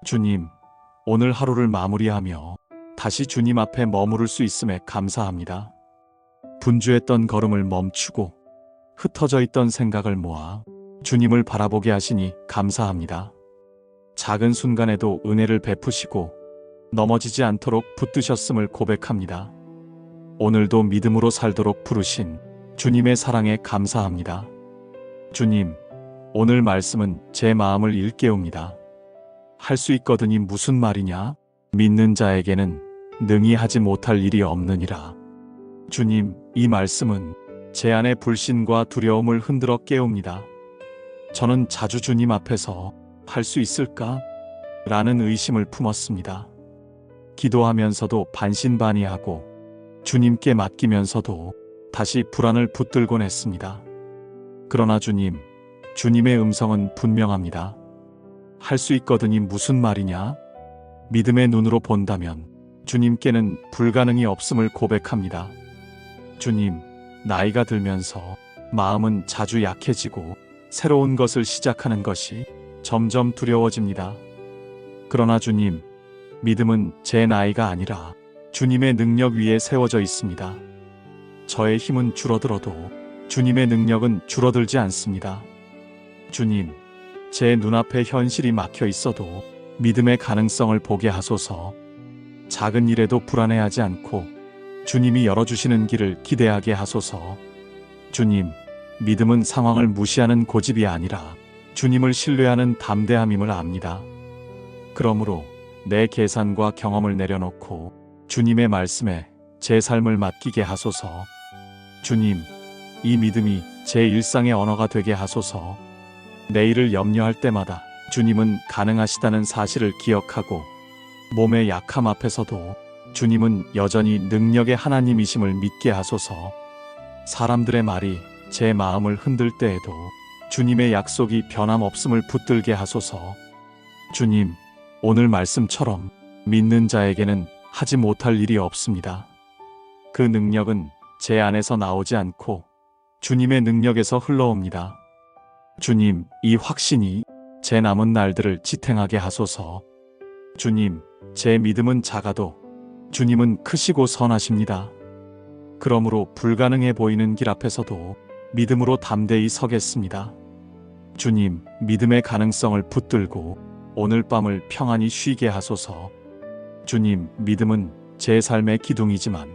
주님, 오늘 하루를 마무리하며 다시 주님 앞에 머무를 수 있음에 감사합니다. 분주했던 걸음을 멈추고 흩어져 있던 생각을 모아 주님을 바라보게 하시니 감사합니다. 작은 순간에도 은혜를 베푸시고 넘어지지 않도록 붙드셨음을 고백합니다. 오늘도 믿음으로 살도록 부르신 주님의 사랑에 감사합니다. 주님, 오늘 말씀은 제 마음을 일깨웁니다. 할 수 있거든이 무슨 말이냐? 믿는 자에게는 능히 하지 못할 일이 없느니라. 주님, 이 말씀은 제 안의 불신과 두려움을 흔들어 깨웁니다. 저는 자주 주님 앞에서 할 수 있을까? 라는 의심을 품었습니다. 기도하면서도 반신반의하고 주님께 맡기면서도 다시 불안을 붙들곤 했습니다. 그러나 주님, 주님의 음성은 분명합니다. 할 수 있거든이 무슨 말이냐? 믿음의 눈으로 본다면 주님께는 불가능이 없음을 고백합니다. 주님, 나이가 들면서 마음은 자주 약해지고 새로운 것을 시작하는 것이 점점 두려워집니다. 그러나 주님, 믿음은 제 나이가 아니라 주님의 능력 위에 세워져 있습니다. 저의 힘은 줄어들어도 주님의 능력은 줄어들지 않습니다. 주님, 제 눈앞에 현실이 막혀 있어도 믿음의 가능성을 보게 하소서. 작은 일에도 불안해하지 않고 주님이 열어주시는 길을 기대하게 하소서. 주님, 믿음은 상황을 무시하는 고집이 아니라 주님을 신뢰하는 담대함임을 압니다. 그러므로 내 계산과 경험을 내려놓고 주님의 말씀에 제 삶을 맡기게 하소서. 주님, 이 믿음이 제 일상의 언어가 되게 하소서. 내일을 염려할 때마다 주님은 가능하시다는 사실을 기억하고 몸의 약함 앞에서도 주님은 여전히 능력의 하나님이심을 믿게 하소서. 사람들의 말이 제 마음을 흔들 때에도 주님의 약속이 변함없음을 붙들게 하소서. 주님, 오늘 말씀처럼 믿는 자에게는 하지 못할 일이 없습니다. 그 능력은 제 안에서 나오지 않고 주님의 능력에서 흘러옵니다. 주님, 이 확신이 제 남은 날들을 지탱하게 하소서. 주님, 제 믿음은 작아도 주님은 크시고 선하십니다. 그러므로 불가능해 보이는 길 앞에서도 믿음으로 담대히 서겠습니다. 주님, 믿음의 가능성을 붙들고 오늘 밤을 평안히 쉬게 하소서. 주님, 믿음은 제 삶의 기둥이지만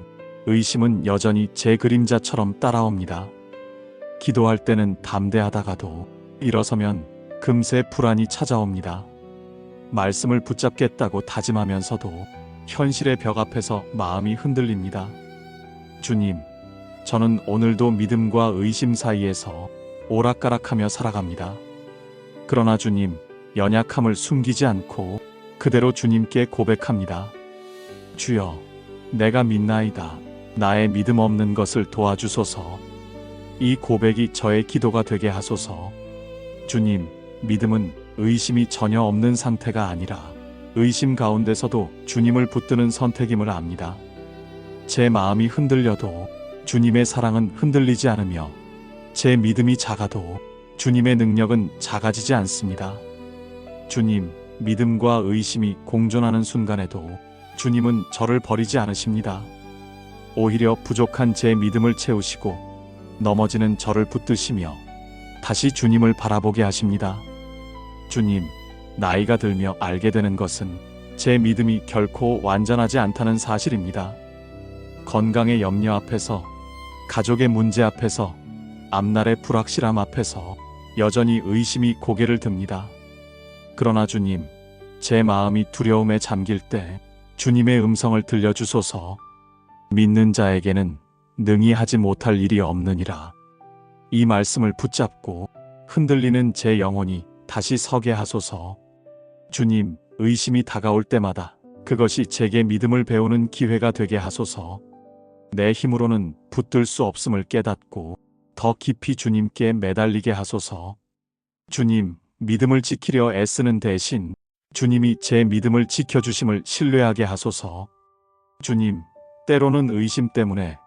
의심은 여전히 제 그림자처럼 따라옵니다. 기도할 때는 담대하다가도 일어서면 금세 불안이 찾아옵니다. 말씀을 붙잡겠다고 다짐하면서도 현실의 벽 앞에서 마음이 흔들립니다. 주님, 저는 오늘도 믿음과 의심 사이에서 오락가락하며 살아갑니다. 그러나 주님, 연약함을 숨기지 않고 그대로 주님께 고백합니다. 주여, 내가 믿나이다. 나의 믿음 없는 것을 도와주소서. 이 고백이 저의 기도가 되게 하소서. 주님, 믿음은 의심이 전혀 없는 상태가 아니라 의심 가운데서도 주님을 붙드는 선택임을 압니다. 제 마음이 흔들려도 주님의 사랑은 흔들리지 않으며 제 믿음이 작아도 주님의 능력은 작아지지 않습니다. 주님, 믿음과 의심이 공존하는 순간에도 주님은 저를 버리지 않으십니다. 오히려 부족한 제 믿음을 채우시고 넘어지는 저를 붙드시며 다시 주님을 바라보게 하십니다. 주님, 나이가 들며 알게 되는 것은 제 믿음이 결코 완전하지 않다는 사실입니다. 건강의 염려 앞에서, 가족의 문제 앞에서, 앞날의 불확실함 앞에서 여전히 의심이 고개를 듭니다. 그러나 주님, 제 마음이 두려움에 잠길 때 주님의 음성을 들려주소서. 믿는 자에게는 능히 하지 못할 일이 없느니라. 이 말씀을 붙잡고 흔들리는 제 영혼이 다시 서게 하소서. 주님, 의심이 다가올 때마다 그것이 제게 믿음을 배우는 기회가 되게 하소서. 내 힘으로는 붙들 수 없음을 깨닫고 더 깊이 주님께 매달리게 하소서. 주님, 믿음을 지키려 애쓰는 대신 주님이 제 믿음을 지켜주심을 신뢰하게 하소서. 주님, 때로는 의심 때문에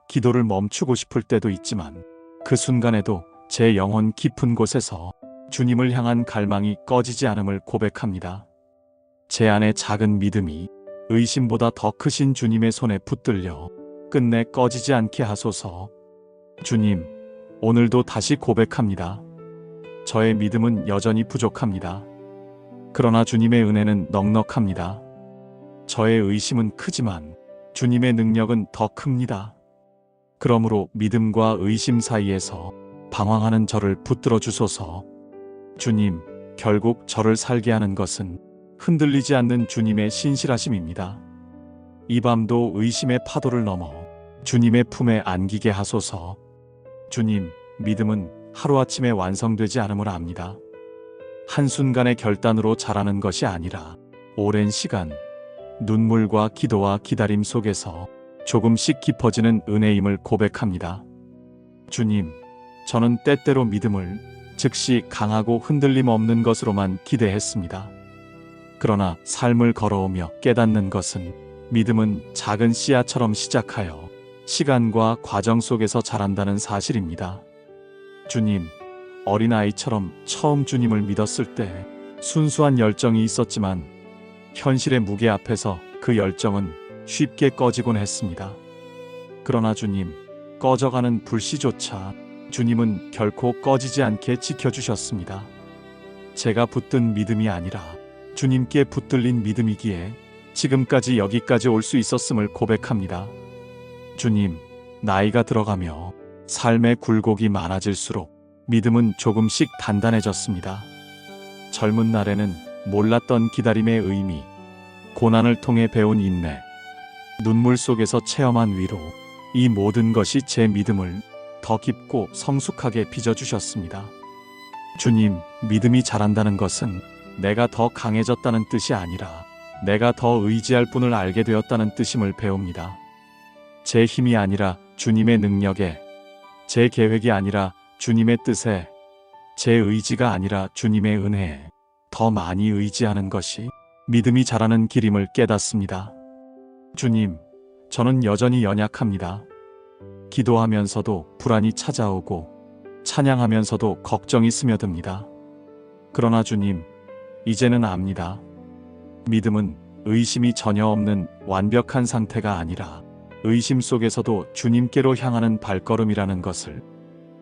기도를 멈추고 싶을 때도 있지만 그 순간에도 제 영혼 깊은 곳에서 주님을 향한 갈망이 꺼지지 않음을 고백합니다. 제 안의 작은 믿음이 의심보다 더 크신 주님의 손에 붙들려 끝내 꺼지지 않게 하소서. 주님, 오늘도 다시 고백합니다. 저의 믿음은 여전히 부족합니다. 그러나 주님의 은혜는 넉넉합니다. 저의 의심은 크지만 주님의 능력은 더 큽니다. 그러므로 믿음과 의심 사이에서 방황하는 저를 붙들어 주소서. 주님, 결국 저를 살게 하는 것은 흔들리지 않는 주님의 신실하심입니다. 이 밤도 의심의 파도를 넘어 주님의 품에 안기게 하소서. 주님, 믿음은 하루아침에 완성되지 않음을 압니다. 한순간의 결단으로 자라는 것이 아니라 오랜 시간, 눈물과 기도와 기다림 속에서 조금씩 깊어지는 은혜임을 고백합니다. 주님, 저는 때때로 믿음을 즉시 강하고 흔들림 없는 것으로만 기대했습니다. 그러나 삶을 걸어오며 깨닫는 것은 믿음은 작은 씨앗처럼 시작하여 시간과 과정 속에서 자란다는 사실입니다. 주님, 어린아이처럼 처음 주님을 믿었을 때 순수한 열정이 있었지만 현실의 무게 앞에서 그 열정은 쉽게 꺼지곤 했습니다. 그러나 주님, 꺼져가는 불씨조차 주님은 결코 꺼지지 않게 지켜주셨습니다. 제가 붙든 믿음이 아니라 주님께 붙들린 믿음이기에 지금까지 여기까지 올 수 있었음을 고백합니다. 주님, 나이가 들어가며 삶의 굴곡이 많아질수록 믿음은 조금씩 단단해졌습니다. 젊은 날에는 몰랐던 기다림의 의미, 고난을 통해 배운 인내, 눈물 속에서 체험한 위로, 이 모든 것이 제 믿음을 더 깊고 성숙하게 빚어주셨습니다. 주님, 믿음이 자란다는 것은 내가 더 강해졌다는 뜻이 아니라 내가 더 의지할 분을 알게 되었다는 뜻임을 배웁니다. 제 힘이 아니라 주님의 능력에, 제 계획이 아니라 주님의 뜻에, 제 의지가 아니라 주님의 은혜에 더 많이 의지하는 것이 믿음이 자라는 길임을 깨닫습니다. 주님, 저는 여전히 연약합니다. 기도하면서도 불안이 찾아오고 찬양하면서도 걱정이 스며듭니다. 그러나 주님, 이제는 압니다. 믿음은 의심이 전혀 없는 완벽한 상태가 아니라 의심 속에서도 주님께로 향하는 발걸음이라는 것을,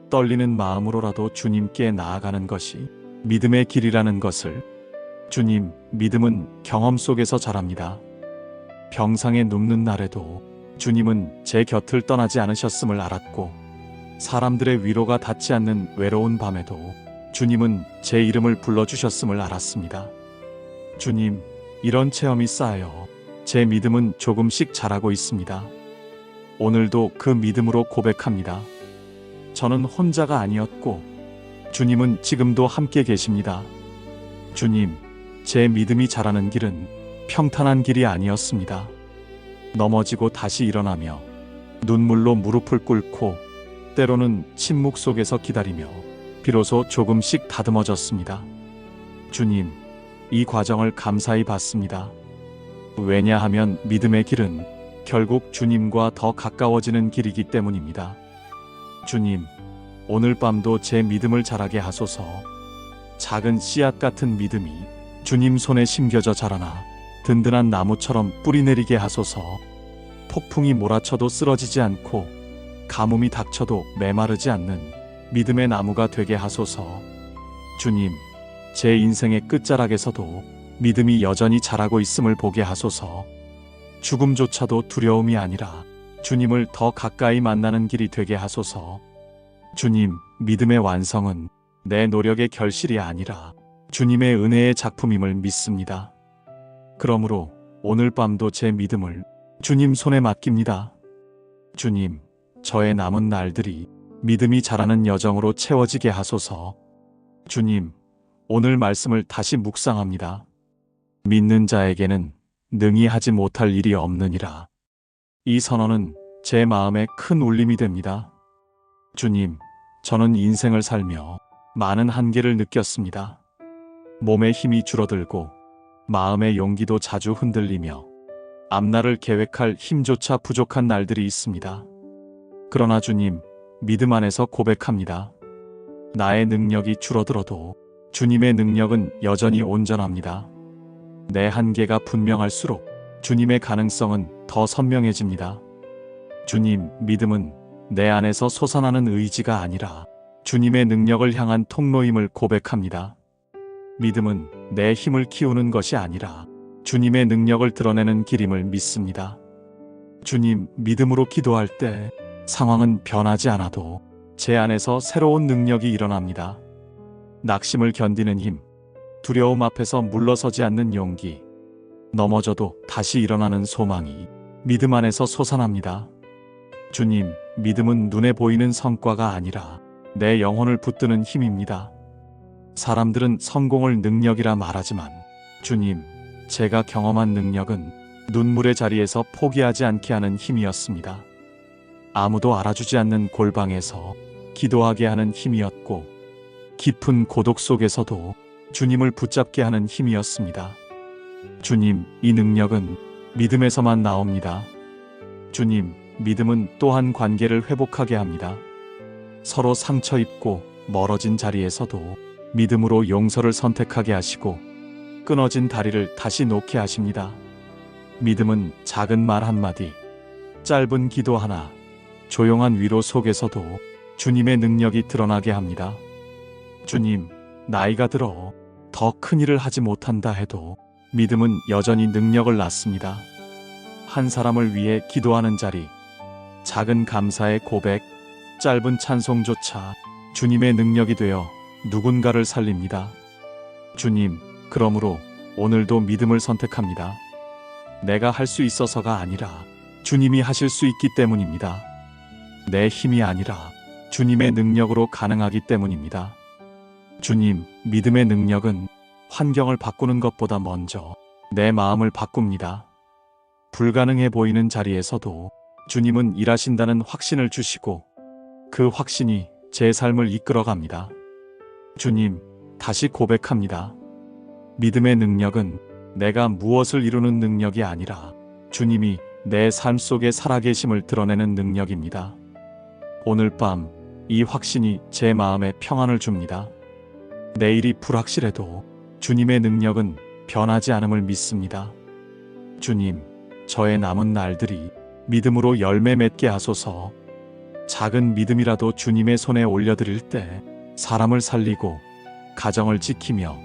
떨리는 마음으로라도 주님께 나아가는 것이 믿음의 길이라는 것을, 주님, 믿음은 경험 속에서 자랍니다. 병상에 눕는 날에도 주님은 제 곁을 떠나지 않으셨음을 알았고, 사람들의 위로가 닿지 않는 외로운 밤에도 주님은 제 이름을 불러주셨음을 알았습니다. 주님, 이런 체험이 쌓여 제 믿음은 조금씩 자라고 있습니다. 오늘도 그 믿음으로 고백합니다. 저는 혼자가 아니었고 주님은 지금도 함께 계십니다. 주님, 제 믿음이 자라는 길은 평탄한 길이 아니었습니다. 넘어지고 다시 일어나며 눈물로 무릎을 꿇고 때로는 침묵 속에서 기다리며 비로소 조금씩 다듬어졌습니다. 주님, 이 과정을 감사히 받습니다. 왜냐하면 믿음의 길은 결국 주님과 더 가까워지는 길이기 때문입니다. 주님, 오늘 밤도 제 믿음을 자라게 하소서. 작은 씨앗 같은 믿음이 주님 손에 심겨져 자라나 든든한 나무처럼 뿌리 내리게 하소서. 폭풍이 몰아쳐도 쓰러지지 않고 가뭄이 닥쳐도 메마르지 않는 믿음의 나무가 되게 하소서. 주님, 제 인생의 끝자락에서도 믿음이 여전히 자라고 있음을 보게 하소서. 죽음조차도 두려움이 아니라 주님을 더 가까이 만나는 길이 되게 하소서. 주님, 믿음의 완성은 내 노력의 결실이 아니라 주님의 은혜의 작품임을 믿습니다. 그러므로 오늘 밤도 제 믿음을 주님 손에 맡깁니다. 주님, 저의 남은 날들이 믿음이 자라는 여정으로 채워지게 하소서. 주님, 오늘 말씀을 다시 묵상합니다. 믿는 자에게는 능히 하지 못할 일이 없느니라. 이 선언은 제 마음에 큰 울림이 됩니다. 주님, 저는 인생을 살며 많은 한계를 느꼈습니다. 몸의 힘이 줄어들고 마음의 용기도 자주 흔들리며 앞날을 계획할 힘조차 부족한 날들이 있습니다. 그러나 주님, 믿음 안에서 고백합니다. 나의 능력이 줄어들어도 주님의 능력은 여전히 온전합니다. 내 한계가 분명할수록 주님의 가능성은 더 선명해집니다. 주님, 믿음은 내 안에서 솟아나는 의지가 아니라 주님의 능력을 향한 통로임을 고백합니다. 믿음은 내 힘을 키우는 것이 아니라 주님의 능력을 드러내는 길임을 믿습니다. 주님, 믿음으로 기도할 때 상황은 변하지 않아도 제 안에서 새로운 능력이 일어납니다. 낙심을 견디는 힘, 두려움 앞에서 물러서지 않는 용기, 넘어져도 다시 일어나는 소망이 믿음 안에서 솟아납니다. 주님, 믿음은 눈에 보이는 성과가 아니라 내 영혼을 붙드는 힘입니다. 사람들은 성공을 능력이라 말하지만 주님, 제가 경험한 능력은 눈물의 자리에서 포기하지 않게 하는 힘이었습니다. 아무도 알아주지 않는 골방에서 기도하게 하는 힘이었고, 깊은 고독 속에서도 주님을 붙잡게 하는 힘이었습니다. 주님, 이 능력은 믿음에서만 나옵니다. 주님, 믿음은 또한 관계를 회복하게 합니다. 서로 상처 입고 멀어진 자리에서도 믿음으로 용서를 선택하게 하시고 끊어진 다리를 다시 놓게 하십니다. 믿음은 작은 말 한마디, 짧은 기도 하나, 조용한 위로 속에서도 주님의 능력이 드러나게 합니다. 주님, 나이가 들어 더 큰 일을 하지 못한다 해도 믿음은 여전히 능력을 낳습니다. 한 사람을 위해 기도하는 자리, 작은 감사의 고백, 짧은 찬송조차 주님의 능력이 되어 누군가를 살립니다. 주님, 그러므로 오늘도 믿음을 선택합니다. 내가 할 수 있어서가 아니라 주님이 하실 수 있기 때문입니다. 내 힘이 아니라 주님의 능력으로 가능하기 때문입니다. 주님, 믿음의 능력은 환경을 바꾸는 것보다 먼저 내 마음을 바꿉니다. 불가능해 보이는 자리에서도 주님은 일하신다는 확신을 주시고 그 확신이 제 삶을 이끌어갑니다. 주님, 다시 고백합니다. 믿음의 능력은 내가 무엇을 이루는 능력이 아니라 주님이 내 삶 속에 살아계심을 드러내는 능력입니다. 오늘 밤 이 확신이 제 마음에 평안을 줍니다. 내일이 불확실해도 주님의 능력은 변하지 않음을 믿습니다. 주님, 저의 남은 날들이 믿음으로 열매 맺게 하소서. 작은 믿음이라도 주님의 손에 올려드릴 때 사람을 살리고 가정을 지키며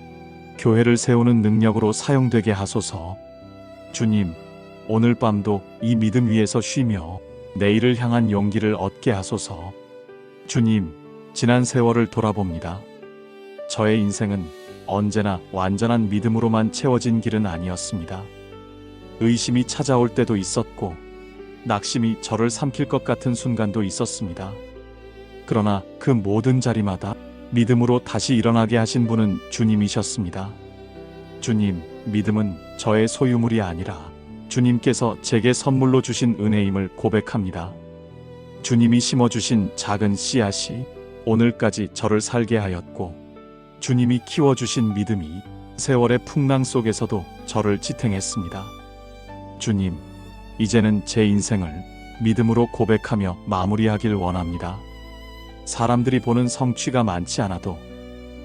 교회를 세우는 능력으로 사용되게 하소서. 주님, 오늘 밤도 이 믿음 위에서 쉬며 내일을 향한 용기를 얻게 하소서. 주님, 지난 세월을 돌아봅니다. 저의 인생은 언제나 완전한 믿음으로만 채워진 길은 아니었습니다. 의심이 찾아올 때도 있었고 낙심이 저를 삼킬 것 같은 순간도 있었습니다. 그러나 그 모든 자리마다 믿음으로 다시 일어나게 하신 분은 주님이셨습니다. 주님, 믿음은 저의 소유물이 아니라 주님께서 제게 선물로 주신 은혜임을 고백합니다. 주님이 심어주신 작은 씨앗이 오늘까지 저를 살게 하였고 주님이 키워주신 믿음이 세월의 풍랑 속에서도 저를 지탱했습니다. 주님, 이제는 제 인생을 믿음으로 고백하며 마무리하길 원합니다. 사람들이 보는 성취가 많지 않아도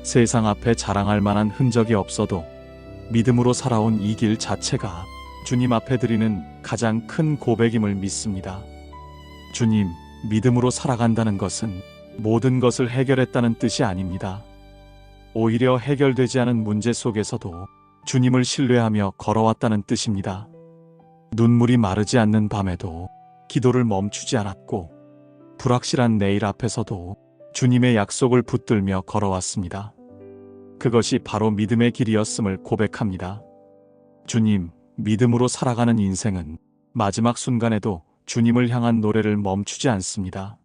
세상 앞에 자랑할 만한 흔적이 없어도 믿음으로 살아온 이 길 자체가 주님 앞에 드리는 가장 큰 고백임을 믿습니다. 주님, 믿음으로 살아간다는 것은 모든 것을 해결했다는 뜻이 아닙니다. 오히려 해결되지 않은 문제 속에서도 주님을 신뢰하며 걸어왔다는 뜻입니다. 눈물이 마르지 않는 밤에도 기도를 멈추지 않았고 불확실한 내일 앞에서도 주님의 약속을 붙들며 걸어왔습니다. 그것이 바로 믿음의 길이었음을 고백합니다. 주님, 믿음으로 살아가는 인생은 마지막 순간에도 주님을 향한 노래를 멈추지 않습니다.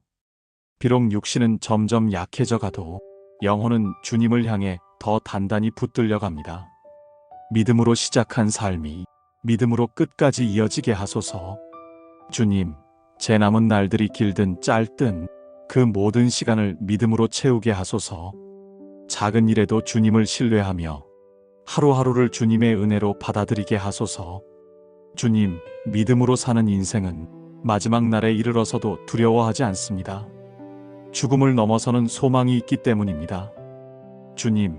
비록 육신은 점점 약해져 가도 영혼은 주님을 향해 더 단단히 붙들려 갑니다. 믿음으로 시작한 삶이 믿음으로 끝까지 이어지게 하소서. 주님, 제 남은 날들이 길든 짧든 그 모든 시간을 믿음으로 채우게 하소서. 작은 일에도 주님을 신뢰하며 하루하루를 주님의 은혜로 받아들이게 하소서. 주님, 믿음으로 사는 인생은 마지막 날에 이르러서도 두려워하지 않습니다. 죽음을 넘어서는 소망이 있기 때문입니다. 주님,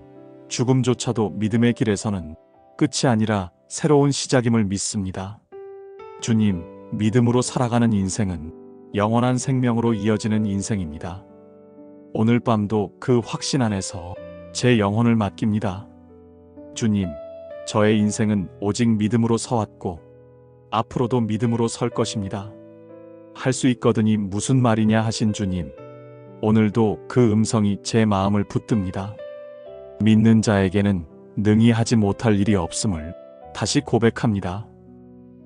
죽음조차도 믿음의 길에서는 끝이 아니라 새로운 시작임을 믿습니다. 주님, 믿음으로 살아가는 인생은 영원한 생명으로 이어지는 인생입니다. 오늘 밤도 그 확신 안에서 제 영혼을 맡깁니다. 주님, 저의 인생은 오직 믿음으로 서왔고 앞으로도 믿음으로 설 것입니다. 할 수 있거든이 무슨 말이냐 하신 주님, 오늘도 그 음성이 제 마음을 붙듭니다. 믿는 자에게는 능히 하지 못할 일이 없음을 다시 고백합니다.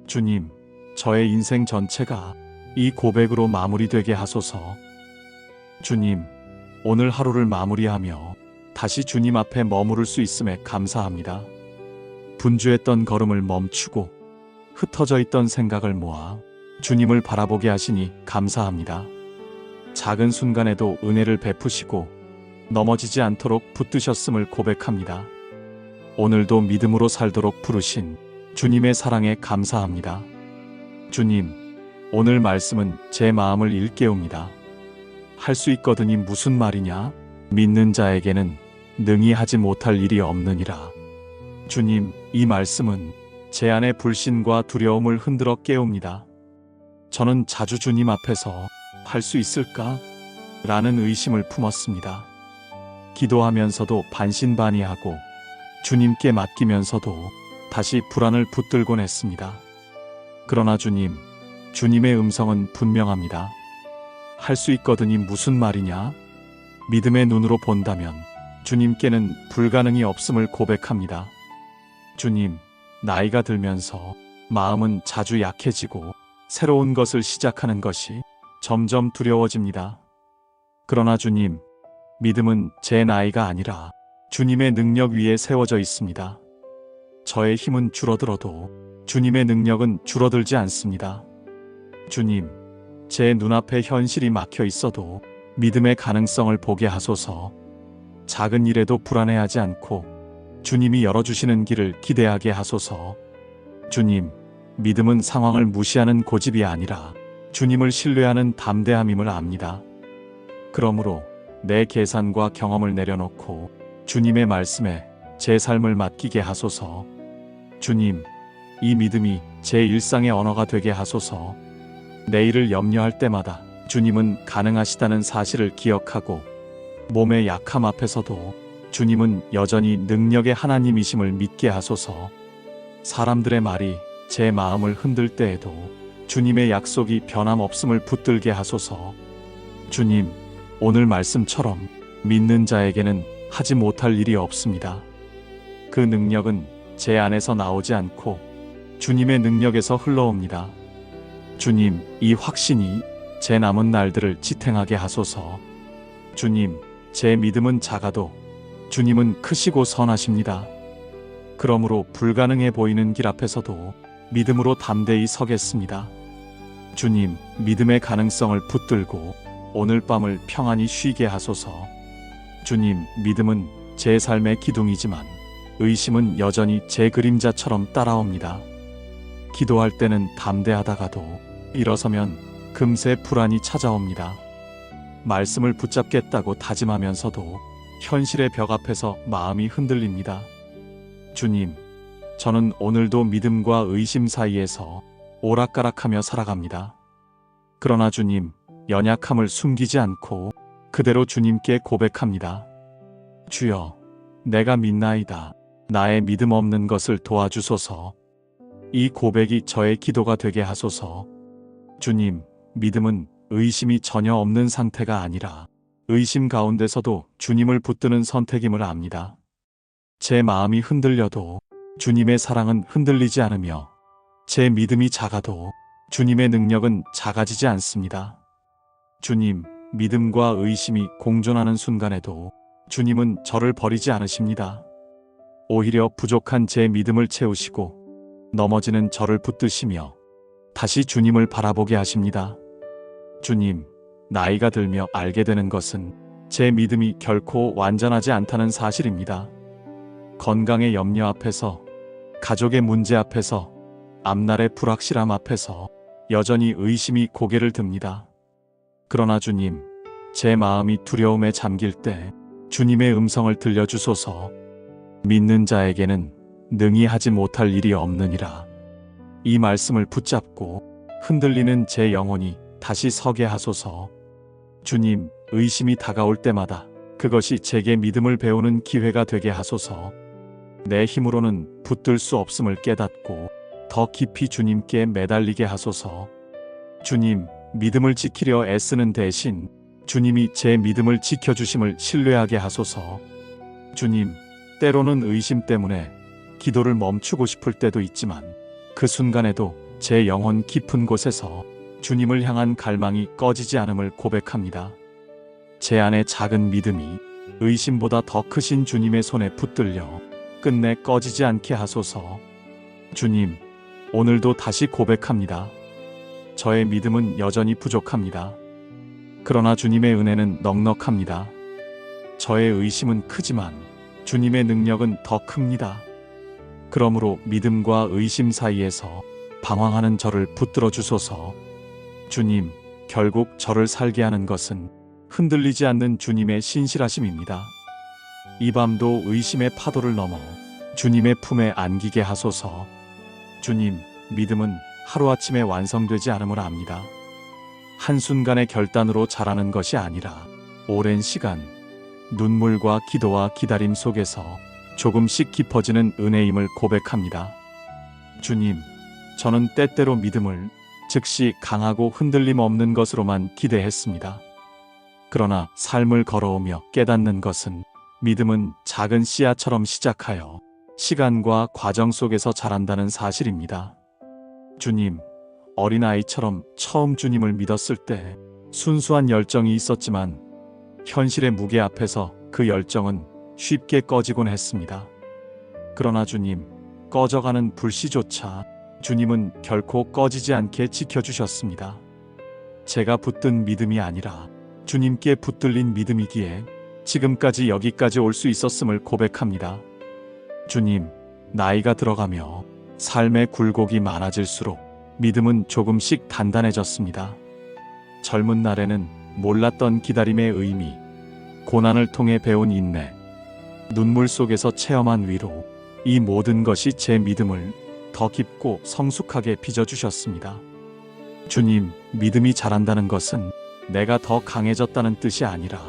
주님, 저의 인생 전체가 이 고백으로 마무리되게 하소서. 주님, 오늘 하루를 마무리하며 다시 주님 앞에 머무를 수 있음에 감사합니다. 분주했던 걸음을 멈추고 흩어져 있던 생각을 모아 주님을 바라보게 하시니 감사합니다. 작은 순간에도 은혜를 베푸시고 넘어지지 않도록 붙드셨음을 고백합니다. 오늘도 믿음으로 살도록 부르신 주님의 사랑에 감사합니다. 주님, 오늘 말씀은 제 마음을 일깨웁니다. 할 수 있거든이 무슨 말이냐? 믿는 자에게는 능히 하지 못할 일이 없느니라. 주님, 이 말씀은 제 안의 불신과 두려움을 흔들어 깨웁니다. 저는 자주 주님 앞에서 할 수 있을까? 라는 의심을 품었습니다. 기도하면서도 반신반의하고 주님께 맡기면서도 다시 불안을 붙들곤 했습니다. 그러나 주님, 주님의 음성은 분명합니다. 할 수 있거든이 무슨 말이냐? 믿음의 눈으로 본다면 주님께는 불가능이 없음을 고백합니다. 주님, 나이가 들면서 마음은 자주 약해지고 새로운 것을 시작하는 것이 점점 두려워집니다. 그러나 주님, 믿음은 제 나이가 아니라 주님의 능력 위에 세워져 있습니다. 저의 힘은 줄어들어도 주님의 능력은 줄어들지 않습니다. 주님, 제 눈앞에 현실이 막혀 있어도 믿음의 가능성을 보게 하소서. 작은 일에도 불안해하지 않고 주님이 열어주시는 길을 기대하게 하소서. 주님, 믿음은 상황을 무시하는 고집이 아니라 주님을 신뢰하는 담대함임을 압니다. 그러므로 내 계산과 경험을 내려놓고 주님의 말씀에 제 삶을 맡기게 하소서. 주님, 이 믿음이 제 일상의 언어가 되게 하소서. 내일을 염려할 때마다 주님은 가능하시다는 사실을 기억하고 몸의 약함 앞에서도 주님은 여전히 능력의 하나님이심을 믿게 하소서. 사람들의 말이 제 마음을 흔들 때에도 주님의 약속이 변함없음을 붙들게 하소서. 주님, 오늘 말씀처럼 믿는 자에게는 하지 못할 일이 없습니다. 그 능력은 제 안에서 나오지 않고 주님의 능력에서 흘러옵니다. 주님, 이 확신이 제 남은 날들을 지탱하게 하소서. 주님, 제 믿음은 작아도 주님은 크시고 선하십니다. 그러므로 불가능해 보이는 길 앞에서도 믿음으로 담대히 서겠습니다. 주님, 믿음의 가능성을 붙들고 오늘 밤을 평안히 쉬게 하소서. 주님, 믿음은 제 삶의 기둥이지만 의심은 여전히 제 그림자처럼 따라옵니다. 기도할 때는 담대하다가도 일어서면 금세 불안이 찾아옵니다. 말씀을 붙잡겠다고 다짐하면서도 현실의 벽 앞에서 마음이 흔들립니다. 주님, 저는 오늘도 믿음과 의심 사이에서 오락가락하며 살아갑니다. 그러나 주님, 연약함을 숨기지 않고 그대로 주님께 고백합니다. 주여, 내가 믿나이다. 나의 믿음 없는 것을 도와주소서. 이 고백이 저의 기도가 되게 하소서. 주님, 믿음은 의심이 전혀 없는 상태가 아니라 의심 가운데서도 주님을 붙드는 선택임을 압니다. 제 마음이 흔들려도 주님의 사랑은 흔들리지 않으며 제 믿음이 작아도 주님의 능력은 작아지지 않습니다. 주님, 믿음과 의심이 공존하는 순간에도 주님은 저를 버리지 않으십니다. 오히려 부족한 제 믿음을 채우시고 넘어지는 저를 붙드시며 다시 주님을 바라보게 하십니다. 주님, 나이가 들며 알게 되는 것은 제 믿음이 결코 완전하지 않다는 사실입니다. 건강의 염려 앞에서, 가족의 문제 앞에서, 앞날의 불확실함 앞에서 여전히 의심이 고개를 듭니다. 그러나 주님, 제 마음이 두려움에 잠길 때 주님의 음성을 들려주소서. 믿는 자에게는 능히 하지 못할 일이 없느니라. 이 말씀을 붙잡고 흔들리는 제 영혼이 다시 서게 하소서. 주님, 의심이 다가올 때마다 그것이 제게 믿음을 배우는 기회가 되게 하소서. 내 힘으로는 붙들 수 없음을 깨닫고 더 깊이 주님께 매달리게 하소서. 주님, 믿음을 지키려 애쓰는 대신 주님이 제 믿음을 지켜주심을 신뢰하게 하소서. 주님, 때로는 의심 때문에 기도를 멈추고 싶을 때도 있지만 그 순간에도 제 영혼 깊은 곳에서 주님을 향한 갈망이 꺼지지 않음을 고백합니다. 제 안의 작은 믿음이 의심보다 더 크신 주님의 손에 붙들려 끝내 꺼지지 않게 하소서. 주님, 오늘도 다시 고백합니다. 저의 믿음은 여전히 부족합니다. 그러나 주님의 은혜는 넉넉합니다. 저의 의심은 크지만 주님의 능력은 더 큽니다. 그러므로 믿음과 의심 사이에서 방황하는 저를 붙들어 주소서. 주님, 결국 저를 살게 하는 것은 흔들리지 않는 주님의 신실하심입니다. 이 밤도 의심의 파도를 넘어 주님의 품에 안기게 하소서. 주님, 믿음은 하루아침에 완성되지 않음을 압니다. 한순간의 결단으로 자라는 것이 아니라 오랜 시간, 눈물과 기도와 기다림 속에서 조금씩 깊어지는 은혜임을 고백합니다. 주님, 저는 때때로 믿음을 즉시 강하고 흔들림 없는 것으로만 기대했습니다. 그러나 삶을 걸어오며 깨닫는 것은 믿음은 작은 씨앗처럼 시작하여 시간과 과정 속에서 자란다는 사실입니다. 주님, 어린아이처럼 처음 주님을 믿었을 때 순수한 열정이 있었지만 현실의 무게 앞에서 그 열정은 쉽게 꺼지곤 했습니다. 그러나 주님, 꺼져가는 불씨조차 주님은 결코 꺼지지 않게 지켜주셨습니다. 제가 붙든 믿음이 아니라 주님께 붙들린 믿음이기에 지금까지 여기까지 올 수 있었음을 고백합니다. 주님, 나이가 들어가며 삶의 굴곡이 많아질수록 믿음은 조금씩 단단해졌습니다. 젊은 날에는 몰랐던 기다림의 의미, 고난을 통해 배운 인내, 눈물 속에서 체험한 위로, 이 모든 것이 제 믿음을 더 깊고 성숙하게 빚어주셨습니다. 주님, 믿음이 자란다는 것은 내가 더 강해졌다는 뜻이 아니라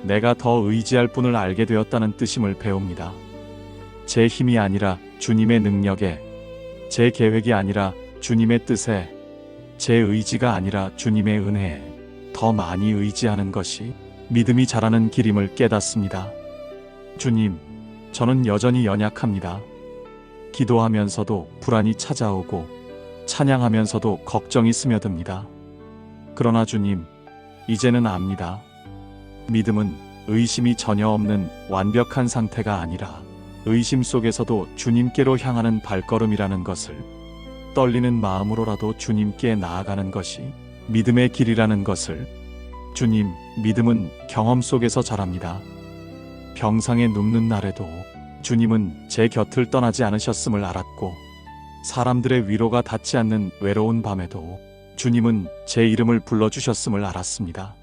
내가 더 의지할 분을 알게 되었다는 뜻임을 배웁니다. 제 힘이 아니라 주님의 능력에, 제 계획이 아니라 주님의 뜻에, 제 의지가 아니라 주님의 은혜에 더 많이 의지하는 것이 믿음이 자라는 길임을 깨닫습니다. 주님, 저는 여전히 연약합니다. 기도하면서도 불안이 찾아오고 찬양하면서도 걱정이 스며듭니다. 그러나 주님, 이제는 압니다. 믿음은 의심이 전혀 없는 완벽한 상태가 아니라 의심 속에서도 주님께로 향하는 발걸음이라는 것을, 떨리는 마음으로라도 주님께 나아가는 것이 믿음의 길이라는 것을. 주님, 믿음은 경험 속에서 자랍니다. 병상에 눕는 날에도 주님은 제 곁을 떠나지 않으셨음을 알았고, 사람들의 위로가 닿지 않는 외로운 밤에도 주님은 제 이름을 불러주셨음을 알았습니다.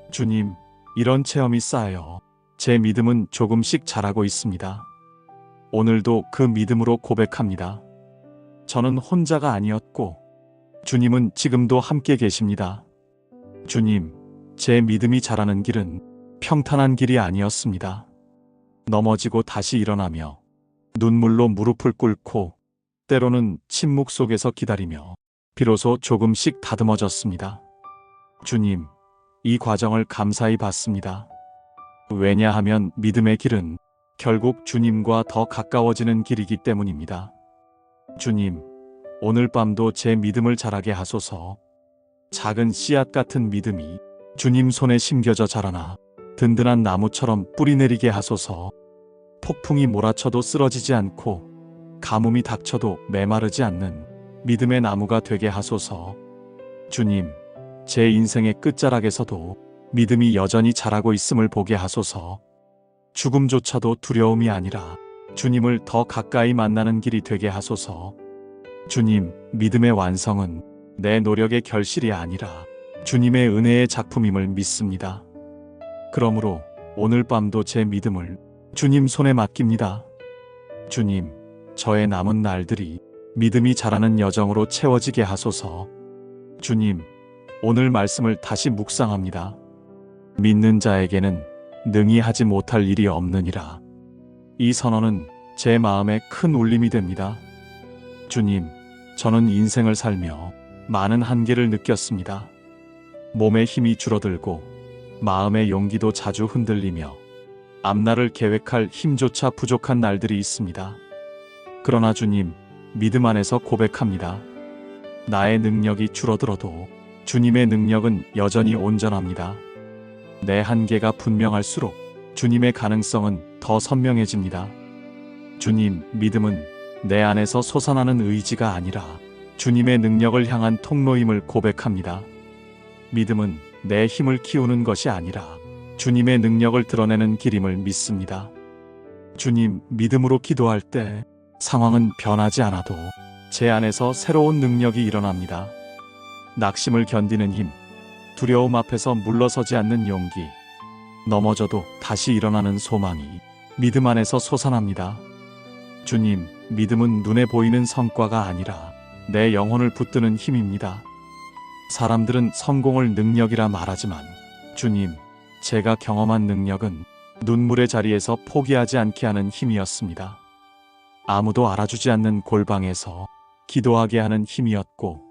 주님, 이런 체험이 쌓여 제 믿음은 조금씩 자라고 있습니다. 오늘도 그 믿음으로 고백합니다. 저는 혼자가 아니었고 주님은 지금도 함께 계십니다. 주님, 제 믿음이 자라는 길은 평탄한 길이 아니었습니다. 넘어지고 다시 일어나며 눈물로 무릎을 꿇고 때로는 침묵 속에서 기다리며 비로소 조금씩 다듬어졌습니다. 주님, 이 과정을 감사히 받습니다. 왜냐하면 믿음의 길은 결국 주님과 더 가까워지는 길이기 때문입니다. 주님, 오늘 밤도 제 믿음을 자라게 하소서. 작은 씨앗 같은 믿음이 주님 손에 심겨져 자라나 든든한 나무처럼 뿌리 내리게 하소서. 폭풍이 몰아쳐도 쓰러지지 않고 가뭄이 닥쳐도 메마르지 않는 믿음의 나무가 되게 하소서. 주님, 제 인생의 끝자락에서도 믿음이 여전히 자라고 있음을 보게 하소서. 죽음조차도 두려움이 아니라 주님을 더 가까이 만나는 길이 되게 하소서. 주님, 믿음의 완성은 내 노력의 결실이 아니라 주님의 은혜의 작품임을 믿습니다. 그러므로 오늘 밤도 제 믿음을 주님 손에 맡깁니다. 주님, 저의 남은 날들이 믿음이 자라는 여정으로 채워지게 하소서. 주님, 오늘 말씀을 다시 묵상합니다. 믿는 자에게는 능히 하지 못할 일이 없느니라. 이 선언은 제 마음에 큰 울림이 됩니다. 주님, 저는 인생을 살며 많은 한계를 느꼈습니다. 몸의 힘이 줄어들고 마음의 용기도 자주 흔들리며 앞날을 계획할 힘조차 부족한 날들이 있습니다. 그러나 주님, 믿음 안에서 고백합니다. 나의 능력이 줄어들어도 주님의 능력은 여전히 온전합니다. 내 한계가 분명할수록 주님의 가능성은 더 선명해집니다. 주님, 믿음은 내 안에서 솟아나는 의지가 아니라 주님의 능력을 향한 통로임을 고백합니다. 믿음은 내 힘을 키우는 것이 아니라 주님의 능력을 드러내는 길임을 믿습니다. 주님, 믿음으로 기도할 때 상황은 변하지 않아도 제 안에서 새로운 능력이 일어납니다. 낙심을 견디는 힘, 두려움 앞에서 물러서지 않는 용기, 넘어져도 다시 일어나는 소망이 믿음 안에서 솟아납니다. 주님, 믿음은 눈에 보이는 성과가 아니라 내 영혼을 붙드는 힘입니다. 사람들은 성공을 능력이라 말하지만 주님, 제가 경험한 능력은 눈물의 자리에서 포기하지 않게 하는 힘이었습니다. 아무도 알아주지 않는 골방에서 기도하게 하는 힘이었고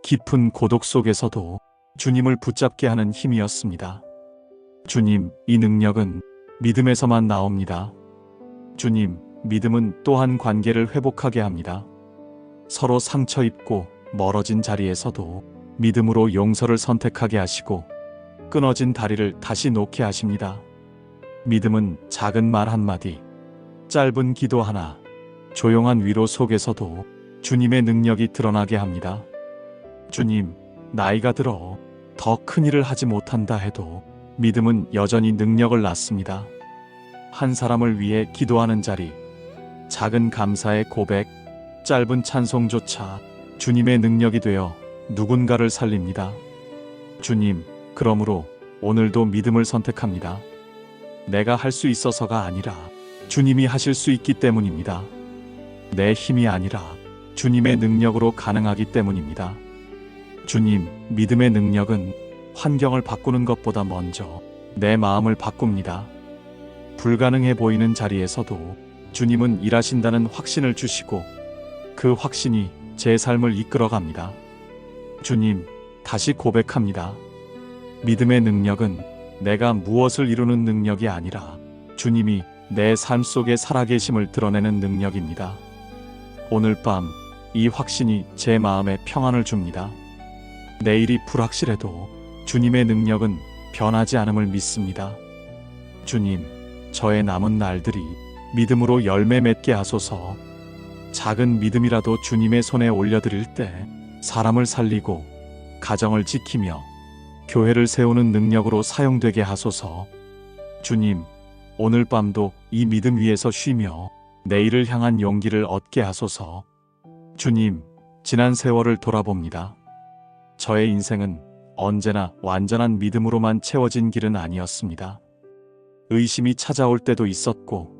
깊은 고독 속에서도 주님을 붙잡게 하는 힘이었습니다. 주님, 이 능력은 믿음에서만 나옵니다. 주님, 믿음은 또한 관계를 회복하게 합니다. 서로 상처 입고 멀어진 자리에서도 믿음으로 용서를 선택하게 하시고 끊어진 다리를 다시 놓게 하십니다. 믿음은 작은 말 한마디, 짧은 기도 하나, 조용한 위로 속에서도 주님의 능력이 드러나게 합니다. 주님, 나이가 들어 더 큰 일을 하지 못한다 해도 믿음은 여전히 능력을 낳습니다. 한 사람을 위해 기도하는 자리, 작은 감사의 고백, 짧은 찬송조차 주님의 능력이 되어 누군가를 살립니다. 주님, 그러므로 오늘도 믿음을 선택합니다. 내가 할 수 있어서가 아니라 주님이 하실 수 있기 때문입니다. 내 힘이 아니라 주님의 능력으로 가능하기 때문입니다. 주님, 믿음의 능력은 환경을 바꾸는 것보다 먼저 내 마음을 바꿉니다. 불가능해 보이는 자리에서도 주님은 일하신다는 확신을 주시고 그 확신이 제 삶을 이끌어갑니다. 주님, 다시 고백합니다. 믿음의 능력은 내가 무엇을 이루는 능력이 아니라 주님이 내 삶 속에 살아계심을 드러내는 능력입니다. 오늘 밤 이 확신이 제 마음에 평안을 줍니다. 내일이 불확실해도 주님의 능력은 변하지 않음을 믿습니다. 주님, 저의 남은 날들이 믿음으로 열매 맺게 하소서. 작은 믿음이라도 주님의 손에 올려드릴 때 사람을 살리고 가정을 지키며 교회를 세우는 능력으로 사용되게 하소서. 주님, 오늘 밤도 이 믿음 위에서 쉬며 내일을 향한 용기를 얻게 하소서. 주님, 지난 세월을 돌아봅니다. 저의 인생은 언제나 완전한 믿음으로만 채워진 길은 아니었습니다. 의심이 찾아올 때도 있었고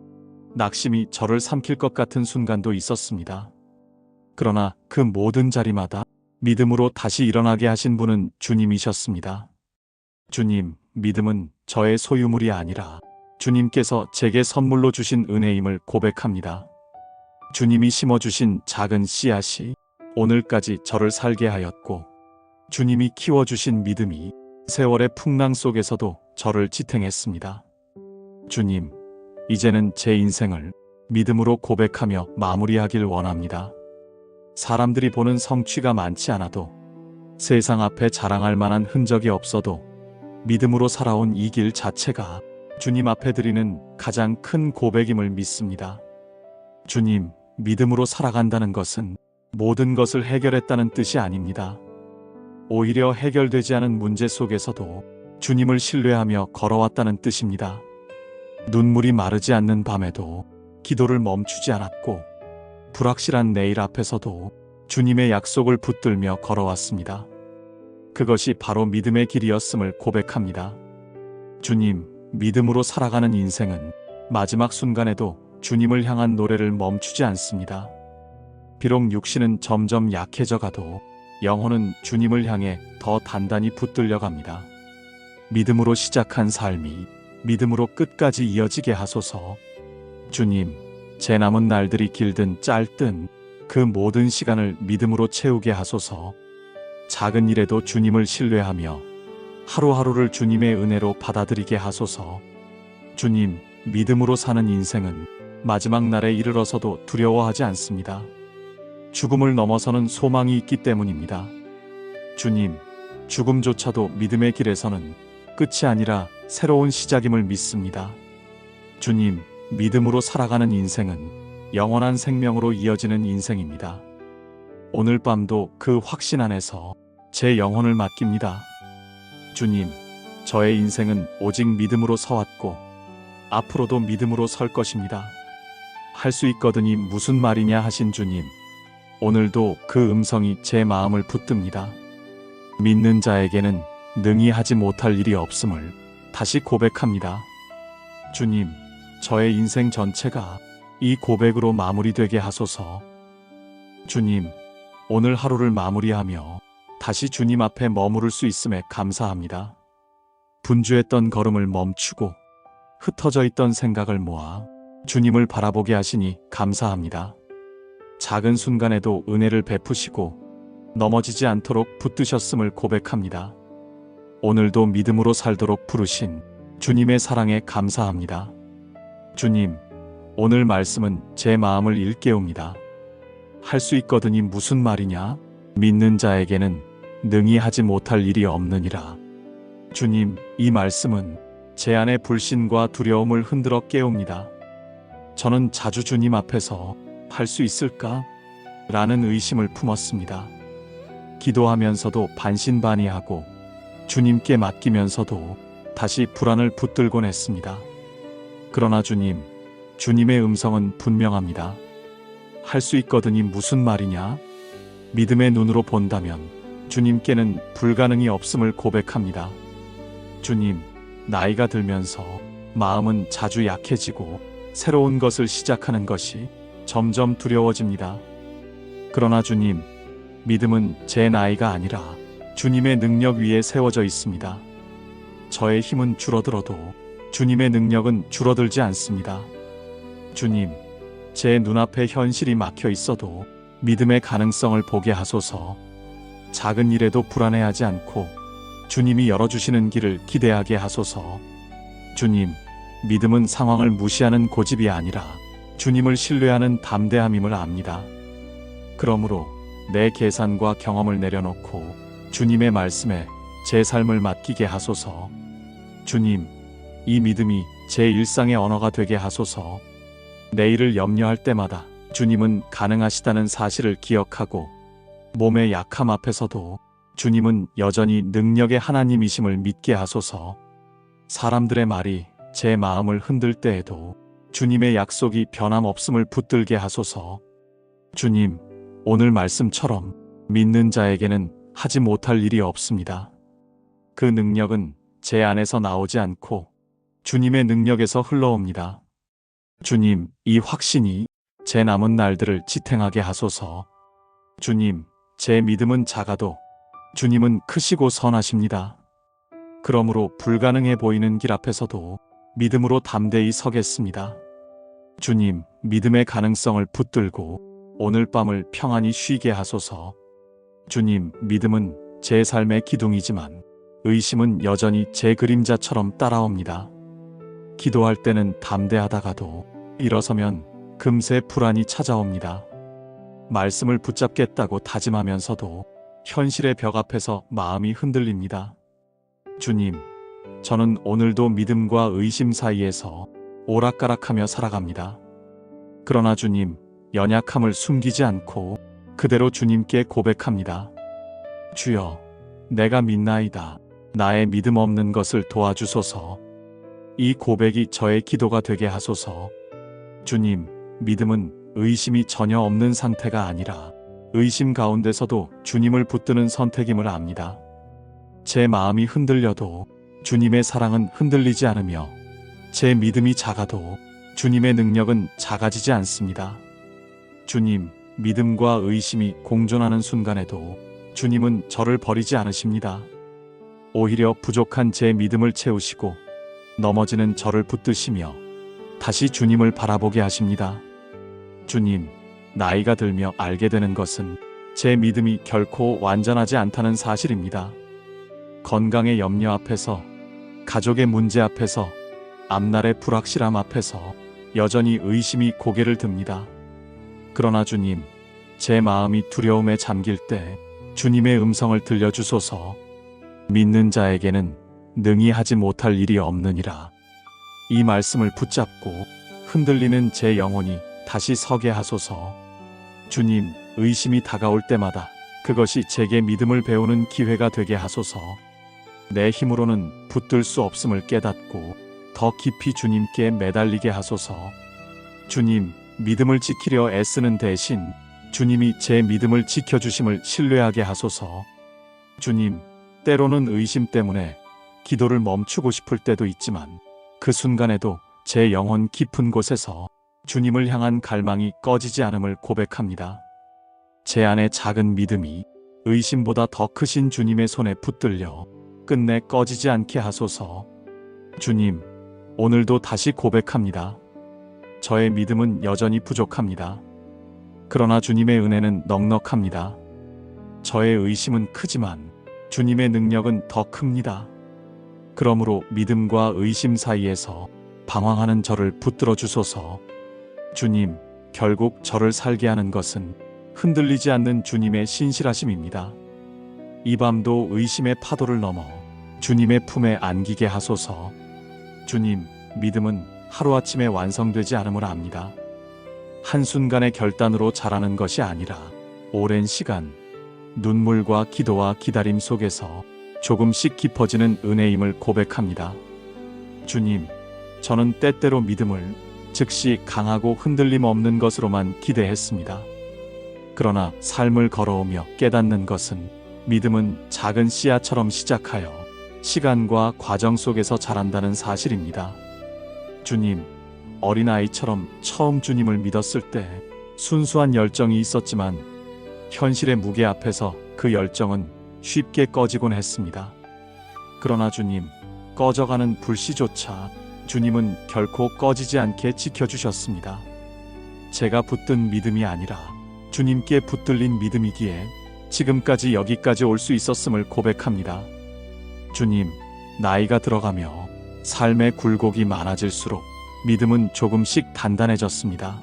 낙심이 저를 삼킬 것 같은 순간도 있었습니다. 그러나 그 모든 자리마다 믿음으로 다시 일어나게 하신 분은 주님이셨습니다. 주님, 믿음은 저의 소유물이 아니라 주님께서 제게 선물로 주신 은혜임을 고백합니다. 주님이 심어주신 작은 씨앗이 오늘까지 저를 살게 하였고 주님이 키워주신 믿음이 세월의 풍랑 속에서도 저를 지탱했습니다. 주님, 이제는 제 인생을 믿음으로 고백하며 마무리하길 원합니다. 사람들이 보는 성취가 많지 않아도 세상 앞에 자랑할 만한 흔적이 없어도 믿음으로 살아온 이 길 자체가 주님 앞에 드리는 가장 큰 고백임을 믿습니다. 주님, 믿음으로 살아간다는 것은 모든 것을 해결했다는 뜻이 아닙니다. 오히려 해결되지 않은 문제 속에서도 주님을 신뢰하며 걸어왔다는 뜻입니다. 눈물이 마르지 않는 밤에도 기도를 멈추지 않았고 불확실한 내일 앞에서도 주님의 약속을 붙들며 걸어왔습니다. 그것이 바로 믿음의 길이었음을 고백합니다. 주님, 믿음으로 살아가는 인생은 마지막 순간에도 주님을 향한 노래를 멈추지 않습니다. 비록 육신은 점점 약해져 가도 영혼은 주님을 향해 더 단단히 붙들려 갑니다. 믿음으로 시작한 삶이 믿음으로 끝까지 이어지게 하소서. 주님, 제 남은 날들이 길든 짧든 그 모든 시간을 믿음으로 채우게 하소서. 작은 일에도 주님을 신뢰하며 하루하루를 주님의 은혜로 받아들이게 하소서. 주님, 믿음으로 사는 인생은 마지막 날에 이르러서도 두려워하지 않습니다. 죽음을 넘어서는 소망이 있기 때문입니다. 주님, 죽음조차도 믿음의 길에서는 끝이 아니라 새로운 시작임을 믿습니다. 주님, 믿음으로 살아가는 인생은 영원한 생명으로 이어지는 인생입니다. 오늘 밤도 그 확신 안에서 제 영혼을 맡깁니다. 주님, 저의 인생은 오직 믿음으로 서왔고 앞으로도 믿음으로 설 것입니다. 할 수 있거든이 무슨 말이냐 하신 주님, 오늘도 그 음성이 제 마음을 붙듭니다. 믿는 자에게는 능히 하지 못할 일이 없음을 다시 고백합니다. 주님, 저의 인생 전체가 이 고백으로 마무리되게 하소서. 주님, 오늘 하루를 마무리하며 다시 주님 앞에 머무를 수 있음에 감사합니다. 분주했던 걸음을 멈추고 흩어져 있던 생각을 모아 주님을 바라보게 하시니 감사합니다. 작은 순간에도 은혜를 베푸시고 넘어지지 않도록 붙드셨음을 고백합니다. 오늘도 믿음으로 살도록 부르신 주님의 사랑에 감사합니다. 주님, 오늘 말씀은 제 마음을 일깨웁니다. 할 수 있거든이 무슨 말이냐? 믿는 자에게는 능히 하지 못할 일이 없느니라. 주님, 이 말씀은 제 안의 불신과 두려움을 흔들어 깨웁니다. 저는 자주 주님 앞에서 할 수 있을까? 라는 의심을 품었습니다. 기도하면서도 반신반의하고 주님께 맡기면서도 다시 불안을 붙들곤 했습니다. 그러나 주님, 주님의 음성은 분명합니다. 할 수 있거든이 무슨 말이냐? 믿음의 눈으로 본다면 주님께는 불가능이 없음을 고백합니다. 주님, 나이가 들면서 마음은 자주 약해지고 새로운 것을 시작하는 것이 점점 두려워집니다. 그러나 주님, 믿음은 제 나이가 아니라 주님의 능력 위에 세워져 있습니다. 저의 힘은 줄어들어도 주님의 능력은 줄어들지 않습니다. 주님, 제 눈앞에 현실이 막혀 있어도 믿음의 가능성을 보게 하소서. 작은 일에도 불안해하지 않고 주님이 열어주시는 길을 기대하게 하소서. 주님, 믿음은 상황을 무시하는 고집이 아니라 주님을 신뢰하는 담대함임을 압니다. 그러므로 내 계산과 경험을 내려놓고 주님의 말씀에 제 삶을 맡기게 하소서. 주님, 이 믿음이 제 일상의 언어가 되게 하소서. 내일을 염려할 때마다 주님은 가능하시다는 사실을 기억하고 몸의 약함 앞에서도 주님은 여전히 능력의 하나님이심을 믿게 하소서. 사람들의 말이 제 마음을 흔들 때에도 주님의 약속이 변함없음을 붙들게 하소서. 주님, 오늘 말씀처럼 믿는 자에게는 하지 못할 일이 없습니다. 그 능력은 제 안에서 나오지 않고 주님의 능력에서 흘러옵니다. 주님, 이 확신이 제 남은 날들을 지탱하게 하소서. 주님, 제 믿음은 작아도 주님은 크시고 선하십니다. 그러므로 불가능해 보이는 길 앞에서도 믿음으로 담대히 서겠습니다. 주님, 믿음의 가능성을 붙들고 오늘 밤을 평안히 쉬게 하소서. 주님, 믿음은 제 삶의 기둥이지만 의심은 여전히 제 그림자처럼 따라옵니다. 기도할 때는 담대하다가도 일어서면 금세 불안이 찾아옵니다. 말씀을 붙잡겠다고 다짐하면서도 현실의 벽 앞에서 마음이 흔들립니다. 주님, 저는 오늘도 믿음과 의심 사이에서 오락가락하며 살아갑니다. 그러나 주님, 연약함을 숨기지 않고 그대로 주님께 고백합니다. 주여, 내가 믿나이다. 나의 믿음 없는 것을 도와주소서. 이 고백이 저의 기도가 되게 하소서. 주님, 믿음은 의심이 전혀 없는 상태가 아니라 의심 가운데서도 주님을 붙드는 선택임을 압니다. 제 마음이 흔들려도 주님의 사랑은 흔들리지 않으며 제 믿음이 작아도 주님의 능력은 작아지지 않습니다. 주님, 믿음과 의심이 공존하는 순간에도 주님은 저를 버리지 않으십니다. 오히려 부족한 제 믿음을 채우시고 넘어지는 저를 붙드시며 다시 주님을 바라보게 하십니다. 주님, 나이가 들며 알게 되는 것은 제 믿음이 결코 완전하지 않다는 사실입니다. 건강의 염려 앞에서, 가족의 문제 앞에서, 앞날의 불확실함 앞에서 여전히 의심이 고개를 듭니다. 그러나 주님, 제 마음이 두려움에 잠길 때 주님의 음성을 들려주소서. 믿는 자에게는 능히 하지 못할 일이 없느니라. 이 말씀을 붙잡고 흔들리는 제 영혼이 다시 서게 하소서. 주님, 의심이 다가올 때마다 그것이 제게 믿음을 배우는 기회가 되게 하소서. 내 힘으로는 붙들 수 없음을 깨닫고 더 깊이 주님께 매달리게 하소서. 주님, 믿음을 지키려 애쓰는 대신 주님이 제 믿음을 지켜주심을 신뢰하게 하소서. 주님, 때로는 의심 때문에 기도를 멈추고 싶을 때도 있지만 그 순간에도 제 영혼 깊은 곳에서 주님을 향한 갈망이 꺼지지 않음을 고백합니다. 제 안의 작은 믿음이 의심보다 더 크신 주님의 손에 붙들려 끝내 꺼지지 않게 하소서. 주님, 오늘도 다시 고백합니다. 저의 믿음은 여전히 부족합니다. 그러나 주님의 은혜는 넉넉합니다. 저의 의심은 크지만 주님의 능력은 더 큽니다. 그러므로 믿음과 의심 사이에서 방황하는 저를 붙들어 주소서. 주님, 결국 저를 살게 하는 것은 흔들리지 않는 주님의 신실하심입니다. 이 밤도 의심의 파도를 넘어 주님의 품에 안기게 하소서. 주님, 믿음은 하루아침에 완성되지 않음을 압니다. 한순간의 결단으로 자라는 것이 아니라 오랜 시간, 눈물과 기도와 기다림 속에서 조금씩 깊어지는 은혜임을 고백합니다. 주님, 저는 때때로 믿음을 즉시 강하고 흔들림 없는 것으로만 기대했습니다. 그러나 삶을 걸어오며 깨닫는 것은 믿음은 작은 씨앗처럼 시작하여 시간과 과정 속에서 자란다는 사실입니다. 주님, 어린아이처럼 처음 주님을 믿었을 때 순수한 열정이 있었지만 현실의 무게 앞에서 그 열정은 쉽게 꺼지곤 했습니다. 그러나 주님, 꺼져가는 불씨조차 주님은 결코 꺼지지 않게 지켜주셨습니다. 제가 붙든 믿음이 아니라 주님께 붙들린 믿음이기에 지금까지 여기까지 올 수 있었음을 고백합니다. 주님, 나이가 들어가며 삶의 굴곡이 많아질수록 믿음은 조금씩 단단해졌습니다.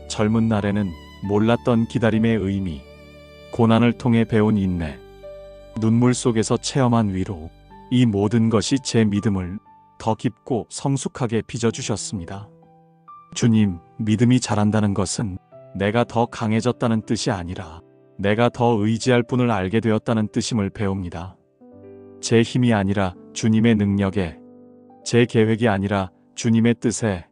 젊은 날에는 몰랐던 기다림의 의미, 고난을 통해 배운 인내, 눈물 속에서 체험한 위로, 이 모든 것이 제 믿음을 더 깊고 성숙하게 빚어주셨습니다. 주님, 믿음이 자란다는 것은 내가 더 강해졌다는 뜻이 아니라 내가 더 의지할 분을 알게 되었다는 뜻임을 배웁니다. 제 힘이 아니라 주님의 능력에, 제 계획이 아니라 주님의 뜻에,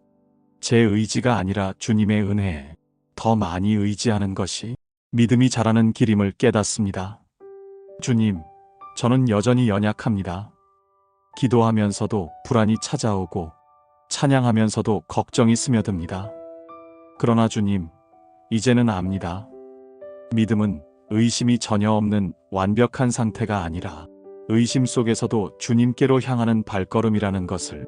제 의지가 아니라 주님의 은혜에 더 많이 의지하는 것이 믿음이 자라는 길임을 깨닫습니다. 주님, 저는 여전히 연약합니다. 기도하면서도 불안이 찾아오고 찬양하면서도 걱정이 스며듭니다. 그러나 주님, 이제는 압니다. 믿음은 의심이 전혀 없는 완벽한 상태가 아니라 의심 속에서도 주님께로 향하는 발걸음이라는 것을,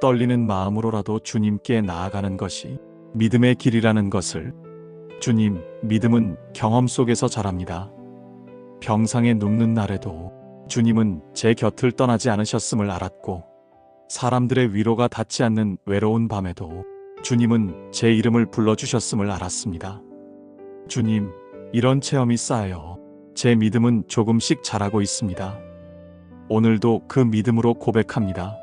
떨리는 마음으로라도 주님께 나아가는 것이 믿음의 길이라는 것을, 주님, 믿음은 경험 속에서 자랍니다. 병상에 눕는 날에도 주님은 제 곁을 떠나지 않으셨음을 알았고, 사람들의 위로가 닿지 않는 외로운 밤에도 주님은 제 이름을 불러주셨음을 알았습니다. 주님, 이런 체험이 쌓여 제 믿음은 조금씩 자라고 있습니다. 오늘도 그 믿음으로 고백합니다.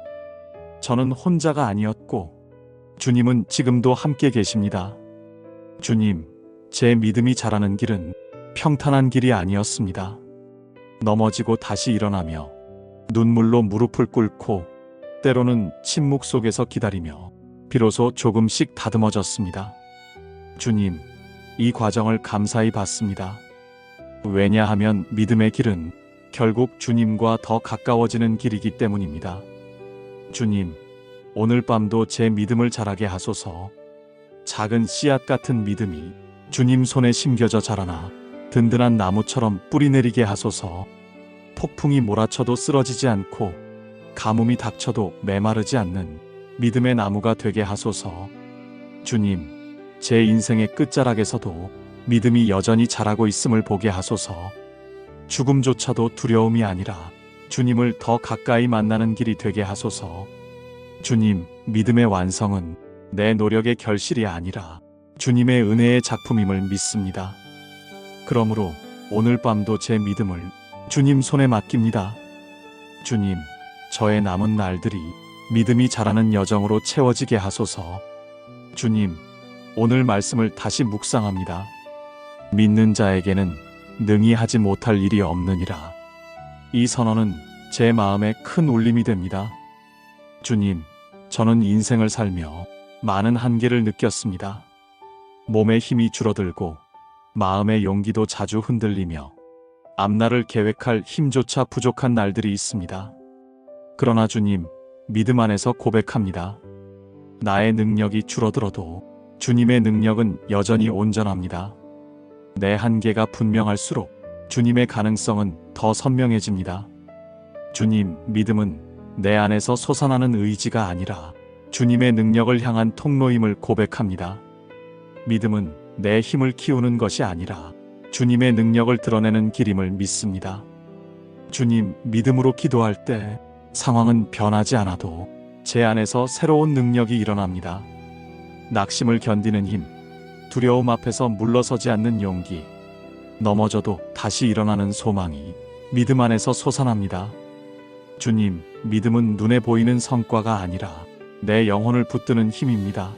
저는 혼자가 아니었고 주님은 지금도 함께 계십니다. 주님, 제 믿음이 자라는 길은 평탄한 길이 아니었습니다. 넘어지고 다시 일어나며 눈물로 무릎을 꿇고 때로는 침묵 속에서 기다리며 비로소 조금씩 다듬어졌습니다. 주님, 이 과정을 감사히 받습니다. 왜냐하면 믿음의 길은 결국 주님과 더 가까워지는 길이기 때문입니다. 주님, 오늘 밤도 제 믿음을 자라게 하소서. 작은 씨앗 같은 믿음이 주님 손에 심겨져 자라나 든든한 나무처럼 뿌리 내리게 하소서. 폭풍이 몰아쳐도 쓰러지지 않고 가뭄이 닥쳐도 메마르지 않는 믿음의 나무가 되게 하소서. 주님, 제 인생의 끝자락에서도 믿음이 여전히 자라고 있음을 보게 하소서. 죽음조차도 두려움이 아니라 주님을 더 가까이 만나는 길이 되게 하소서. 주님, 믿음의 완성은 내 노력의 결실이 아니라 주님의 은혜의 작품임을 믿습니다. 그러므로 오늘 밤도 제 믿음을 주님 손에 맡깁니다. 주님, 저의 남은 날들이 믿음이 자라는 여정으로 채워지게 하소서. 주님, 오늘 말씀을 다시 묵상합니다. 믿는 자에게는 능히 하지 못할 일이 없느니라. 이 선언은 제 마음에 큰 울림이 됩니다. 주님, 저는 인생을 살며 많은 한계를 느꼈습니다. 몸의 힘이 줄어들고 마음의 용기도 자주 흔들리며 앞날을 계획할 힘조차 부족한 날들이 있습니다. 그러나 주님, 믿음 안에서 고백합니다. 나의 능력이 줄어들어도 주님의 능력은 여전히 온전합니다. 내 한계가 분명할수록 주님의 가능성은 더 선명해집니다. 주님, 믿음은 내 안에서 솟아나는 의지가 아니라 주님의 능력을 향한 통로임을 고백합니다. 믿음은 내 힘을 키우는 것이 아니라 주님의 능력을 드러내는 길임을 믿습니다. 주님, 믿음으로 기도할 때 상황은 변하지 않아도 제 안에서 새로운 능력이 일어납니다. 낙심을 견디는 힘, 두려움 앞에서 물러서지 않는 용기, 넘어져도 다시 일어나는 소망이 믿음 안에서 솟아납니다. 주님, 믿음은 눈에 보이는 성과가 아니라 내 영혼을 붙드는 힘입니다.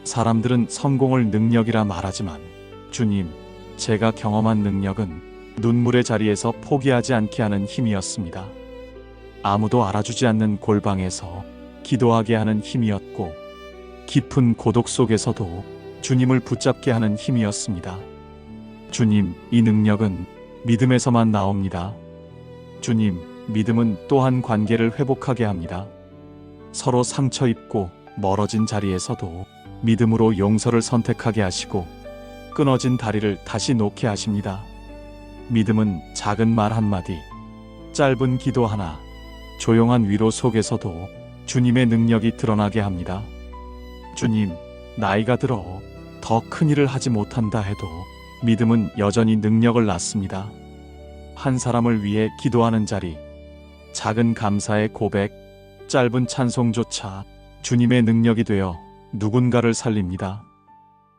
사람들은 성공을 능력이라 말하지만 주님, 제가 경험한 능력은 눈물의 자리에서 포기하지 않게 하는 힘이었습니다. 아무도 알아주지 않는 골방에서 기도하게 하는 힘이었고 깊은 고독 속에서도 주님을 붙잡게 하는 힘이었습니다. 주님, 이 능력은 믿음에서만 나옵니다. 주님, 믿음은 또한 관계를 회복하게 합니다. 서로 상처 입고 멀어진 자리에서도 믿음으로 용서를 선택하게 하시고 끊어진 다리를 다시 놓게 하십니다. 믿음은 작은 말 한마디, 짧은 기도 하나, 조용한 위로 속에서도 주님의 능력이 드러나게 합니다. 주님, 나이가 들어 더 큰 일을 하지 못한다 해도 믿음은 여전히 능력을 낳습니다. 한 사람을 위해 기도하는 자리, 작은 감사의 고백, 짧은 찬송조차 주님의 능력이 되어 누군가를 살립니다.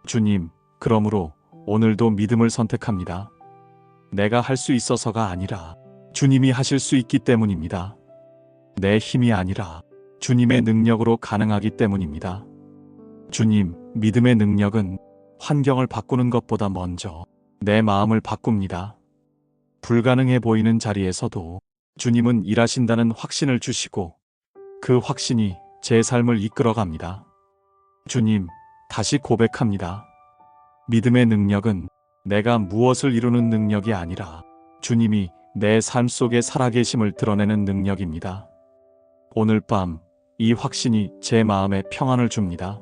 주님, 그러므로 오늘도 믿음을 선택합니다. 내가 할 수 있어서가 아니라 주님이 하실 수 있기 때문입니다. 내 힘이 아니라 주님의 능력으로 가능하기 때문입니다. 주님, 믿음의 능력은 환경을 바꾸는 것보다 먼저 내 마음을 바꿉니다. 불가능해 보이는 자리에서도 주님은 일하신다는 확신을 주시고 그 확신이 제 삶을 이끌어갑니다. 주님, 다시 고백합니다. 믿음의 능력은 내가 무엇을 이루는 능력이 아니라 주님이 내 삶 속에 살아계심을 드러내는 능력입니다. 오늘 밤 이 확신이 제 마음에 평안을 줍니다.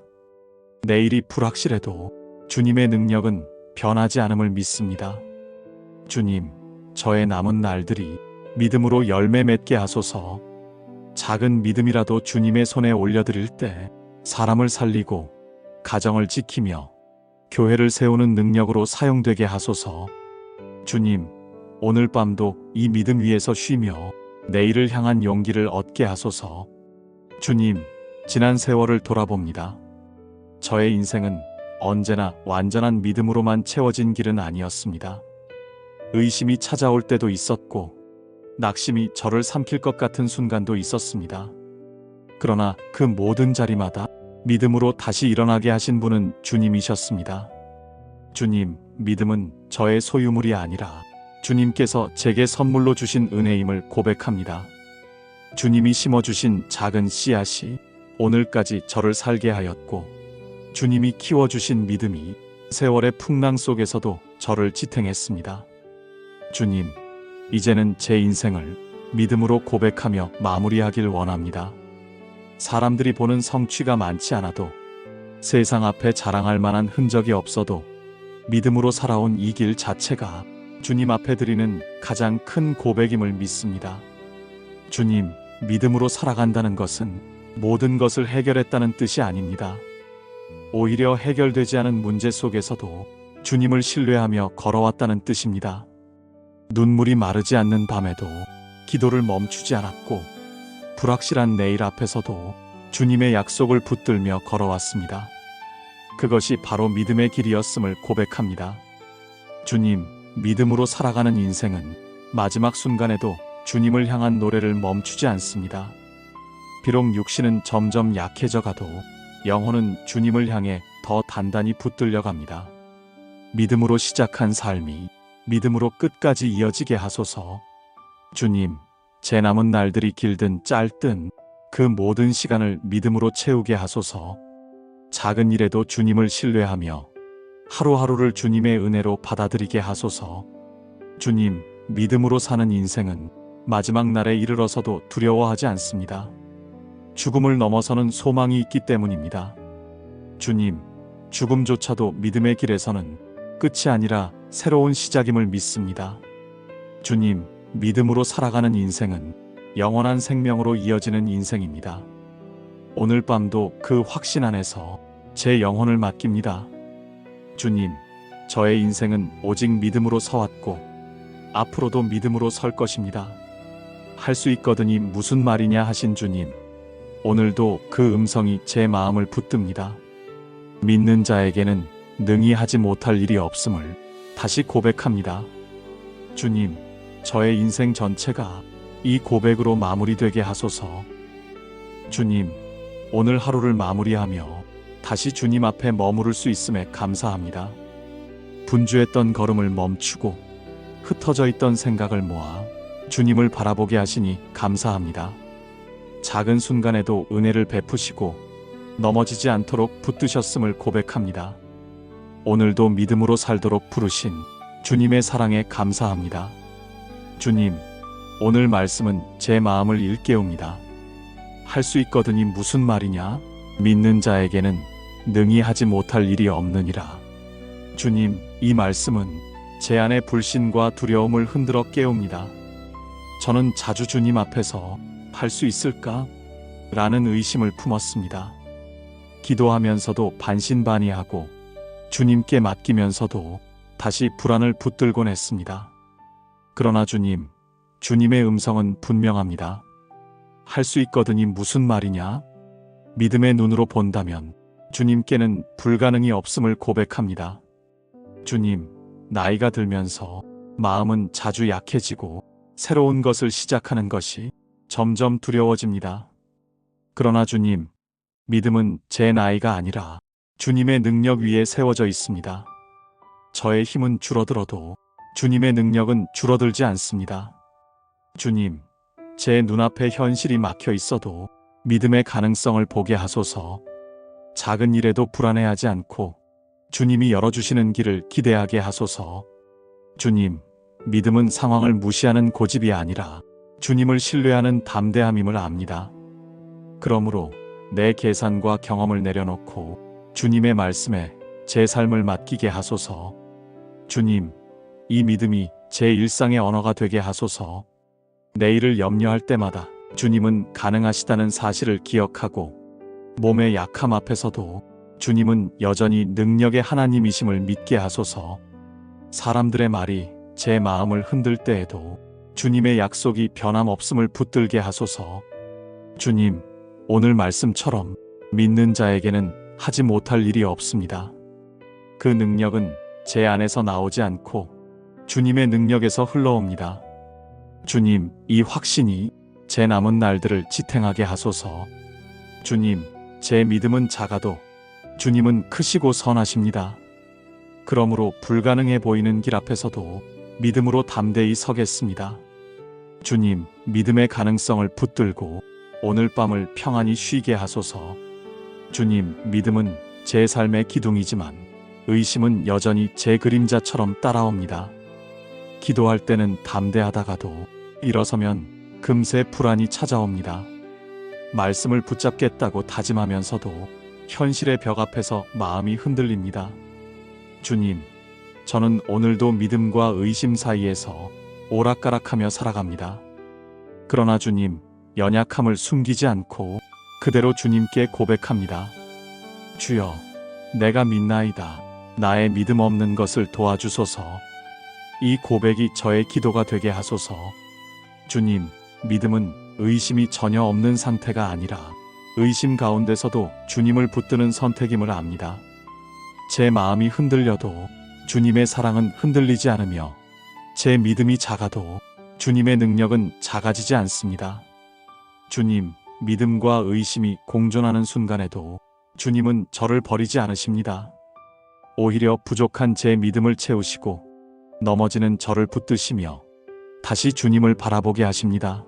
내일이 불확실해도 주님의 능력은 변하지 않음을 믿습니다. 주님, 저의 남은 날들이 믿음으로 열매 맺게 하소서. 작은 믿음이라도 주님의 손에 올려드릴 때 사람을 살리고 가정을 지키며 교회를 세우는 능력으로 사용되게 하소서. 주님, 오늘 밤도 이 믿음 위에서 쉬며 내일을 향한 용기를 얻게 하소서. 주님, 지난 세월을 돌아봅니다. 저의 인생은 언제나 완전한 믿음으로만 채워진 길은 아니었습니다. 의심이 찾아올 때도 있었고 낙심이 저를 삼킬 것 같은 순간도 있었습니다. 그러나 그 모든 자리마다 믿음으로 다시 일어나게 하신 분은 주님이셨습니다. 주님, 믿음은 저의 소유물이 아니라 주님께서 제게 선물로 주신 은혜임을 고백합니다. 주님이 심어주신 작은 씨앗이 오늘까지 저를 살게 하였고 주님이 키워주신 믿음이 세월의 풍랑 속에서도 저를 지탱했습니다. 주님, 이제는 제 인생을 믿음으로 고백하며 마무리하길 원합니다. 사람들이 보는 성취가 많지 않아도, 세상 앞에 자랑할 만한 흔적이 없어도 믿음으로 살아온 이 길 자체가 주님 앞에 드리는 가장 큰 고백임을 믿습니다. 주님, 믿음으로 살아간다는 것은 모든 것을 해결했다는 뜻이 아닙니다. 오히려 해결되지 않은 문제 속에서도 주님을 신뢰하며 걸어왔다는 뜻입니다. 눈물이 마르지 않는 밤에도 기도를 멈추지 않았고, 불확실한 내일 앞에서도 주님의 약속을 붙들며 걸어왔습니다. 그것이 바로 믿음의 길이었음을 고백합니다. 주님, 믿음으로 살아가는 인생은 마지막 순간에도 주님을 향한 노래를 멈추지 않습니다. 비록 육신은 점점 약해져 가도 영혼은 주님을 향해 더 단단히 붙들려 갑니다. 믿음으로 시작한 삶이 믿음으로 끝까지 이어지게 하소서. 주님, 제 남은 날들이 길든 짧든 그 모든 시간을 믿음으로 채우게 하소서. 작은 일에도 주님을 신뢰하며 하루하루를 주님의 은혜로 받아들이게 하소서. 주님, 믿음으로 사는 인생은 마지막 날에 이르러서도 두려워하지 않습니다. 죽음을 넘어서는 소망이 있기 때문입니다. 주님, 죽음조차도 믿음의 길에서는 끝이 아니라 새로운 시작임을 믿습니다. 주님, 믿음으로 살아가는 인생은 영원한 생명으로 이어지는 인생입니다. 오늘 밤도 그 확신 안에서 제 영혼을 맡깁니다. 주님, 저의 인생은 오직 믿음으로 서왔고 앞으로도 믿음으로 설 것입니다. 할 수 있거든이 무슨 말이냐 하신 주님, 오늘도 그 음성이 제 마음을 붙듭니다. 믿는 자에게는 능히 하지 못할 일이 없음을 다시 고백합니다. 주님, 저의 인생 전체가 이 고백으로 마무리되게 하소서. 주님, 오늘 하루를 마무리하며 다시 주님 앞에 머무를 수 있음에 감사합니다. 분주했던 걸음을 멈추고 흩어져 있던 생각을 모아 주님을 바라보게 하시니 감사합니다. 작은 순간에도 은혜를 베푸시고 넘어지지 않도록 붙드셨음을 고백합니다. 오늘도 믿음으로 살도록 부르신 주님의 사랑에 감사합니다. 주님, 오늘 말씀은 제 마음을 일깨웁니다. 할 수 있거든이 무슨 말이냐? 믿는 자에게는 능히 하지 못할 일이 없느니라. 주님, 이 말씀은 제 안의 불신과 두려움을 흔들어 깨웁니다. 저는 자주 주님 앞에서 할 수 있을까? 라는 의심을 품었습니다. 기도하면서도 반신반의하고 주님께 맡기면서도 다시 불안을 붙들곤 했습니다. 그러나 주님, 주님의 음성은 분명합니다. 할 수 있거든이 무슨 말이냐? 믿음의 눈으로 본다면 주님께는 불가능이 없음을 고백합니다. 주님, 나이가 들면서 마음은 자주 약해지고 새로운 것을 시작하는 것이 점점 두려워집니다. 그러나 주님, 믿음은 제 나이가 아니라 주님의 능력 위에 세워져 있습니다. 저의 힘은 줄어들어도 주님의 능력은 줄어들지 않습니다. 주님, 제 눈앞에 현실이 막혀 있어도 믿음의 가능성을 보게 하소서. 작은 일에도 불안해하지 않고 주님이 열어주시는 길을 기대하게 하소서. 주님, 믿음은 상황을 무시하는 고집이 아니라 주님을 신뢰하는 담대함임을 압니다. 그러므로 내 계산과 경험을 내려놓고 주님의 말씀에 제 삶을 맡기게 하소서. 주님, 이 믿음이 제 일상의 언어가 되게 하소서. 내일을 염려할 때마다 주님은 가능하시다는 사실을 기억하고 몸의 약함 앞에서도 주님은 여전히 능력의 하나님이심을 믿게 하소서. 사람들의 말이 제 마음을 흔들 때에도 주님의 약속이 변함없음을 붙들게 하소서. 주님, 오늘 말씀처럼 믿는 자에게는 하지 못할 일이 없습니다. 그 능력은 제 안에서 나오지 않고 주님의 능력에서 흘러옵니다. 주님, 이 확신이 제 남은 날들을 지탱하게 하소서. 주님, 제 믿음은 작아도 주님은 크시고 선하십니다. 그러므로 불가능해 보이는 길 앞에서도 믿음으로 담대히 서겠습니다. 주님, 믿음의 가능성을 붙들고 오늘 밤을 평안히 쉬게 하소서. 주님, 믿음은 제 삶의 기둥이지만 의심은 여전히 제 그림자처럼 따라옵니다. 기도할 때는 담대하다가도 일어서면 금세 불안이 찾아옵니다. 말씀을 붙잡겠다고 다짐하면서도 현실의 벽 앞에서 마음이 흔들립니다. 주님, 저는 오늘도 믿음과 의심 사이에서 오락가락하며 살아갑니다. 그러나 주님, 연약함을 숨기지 않고 그대로 주님께 고백합니다. 주여, 내가 믿나이다. 나의 믿음 없는 것을 도와주소서. 이 고백이 저의 기도가 되게 하소서. 주님, 믿음은 의심이 전혀 없는 상태가 아니라 의심 가운데서도 주님을 붙드는 선택임을 압니다. 제 마음이 흔들려도 주님의 사랑은 흔들리지 않으며 제 믿음이 작아도 주님의 능력은 작아지지 않습니다. 주님, 믿음과 의심이 공존하는 순간에도 주님은 저를 버리지 않으십니다. 오히려 부족한 제 믿음을 채우시고 넘어지는 저를 붙드시며 다시 주님을 바라보게 하십니다.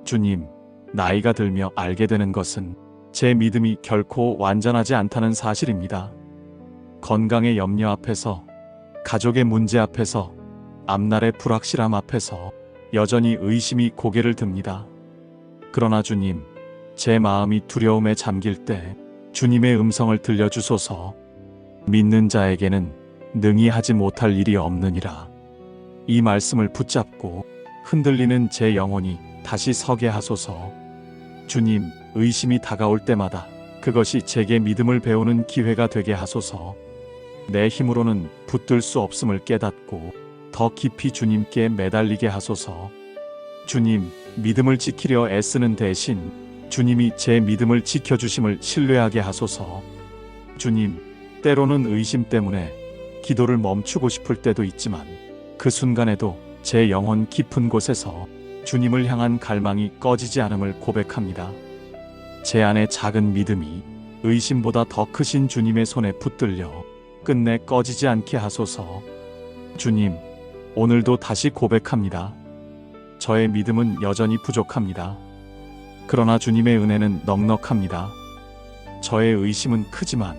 주님, 나이가 들며 알게 되는 것은 제 믿음이 결코 완전하지 않다는 사실입니다. 건강의 염려 앞에서, 가족의 문제 앞에서, 앞날의 불확실함 앞에서 여전히 의심이 고개를 듭니다. 그러나 주님, 제 마음이 두려움에 잠길 때 주님의 음성을 들려주소서. 믿는 자에게는 능히 하지 못할 일이 없느니라. 이 말씀을 붙잡고 흔들리는 제 영혼이 다시 서게 하소서. 주님, 의심이 다가올 때마다 그것이 제게 믿음을 배우는 기회가 되게 하소서. 내 힘으로는 붙들 수 없음을 깨닫고 더 깊이 주님께 매달리게 하소서. 주님, 믿음을 지키려 애쓰는 대신 주님이 제 믿음을 지켜주심을 신뢰하게 하소서. 주님, 때로는 의심 때문에 기도를 멈추고 싶을 때도 있지만 그 순간에도 제 영혼 깊은 곳에서 주님을 향한 갈망이 꺼지지 않음을 고백합니다. 제 안의 작은 믿음이 의심보다 더 크신 주님의 손에 붙들려 끝내 꺼지지 않게 하소서. 주님, 오늘도 다시 고백합니다. 저의 믿음은 여전히 부족합니다. 그러나 주님의 은혜는 넉넉합니다. 저의 의심은 크지만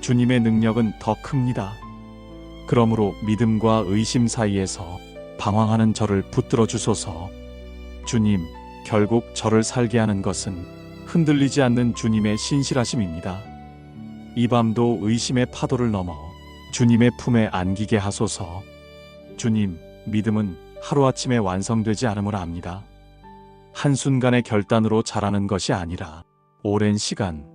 주님의 능력은 더 큽니다. 그러므로 믿음과 의심 사이에서 방황하는 저를 붙들어 주소서. 주님, 결국 저를 살게 하는 것은 흔들리지 않는 주님의 신실하심입니다. 이 밤도 의심의 파도를 넘어 주님의 품에 안기게 하소서. 주님, 믿음은 하루아침에 완성되지 않음을 압니다. 한순간의 결단으로 자라는 것이 아니라 오랜 시간,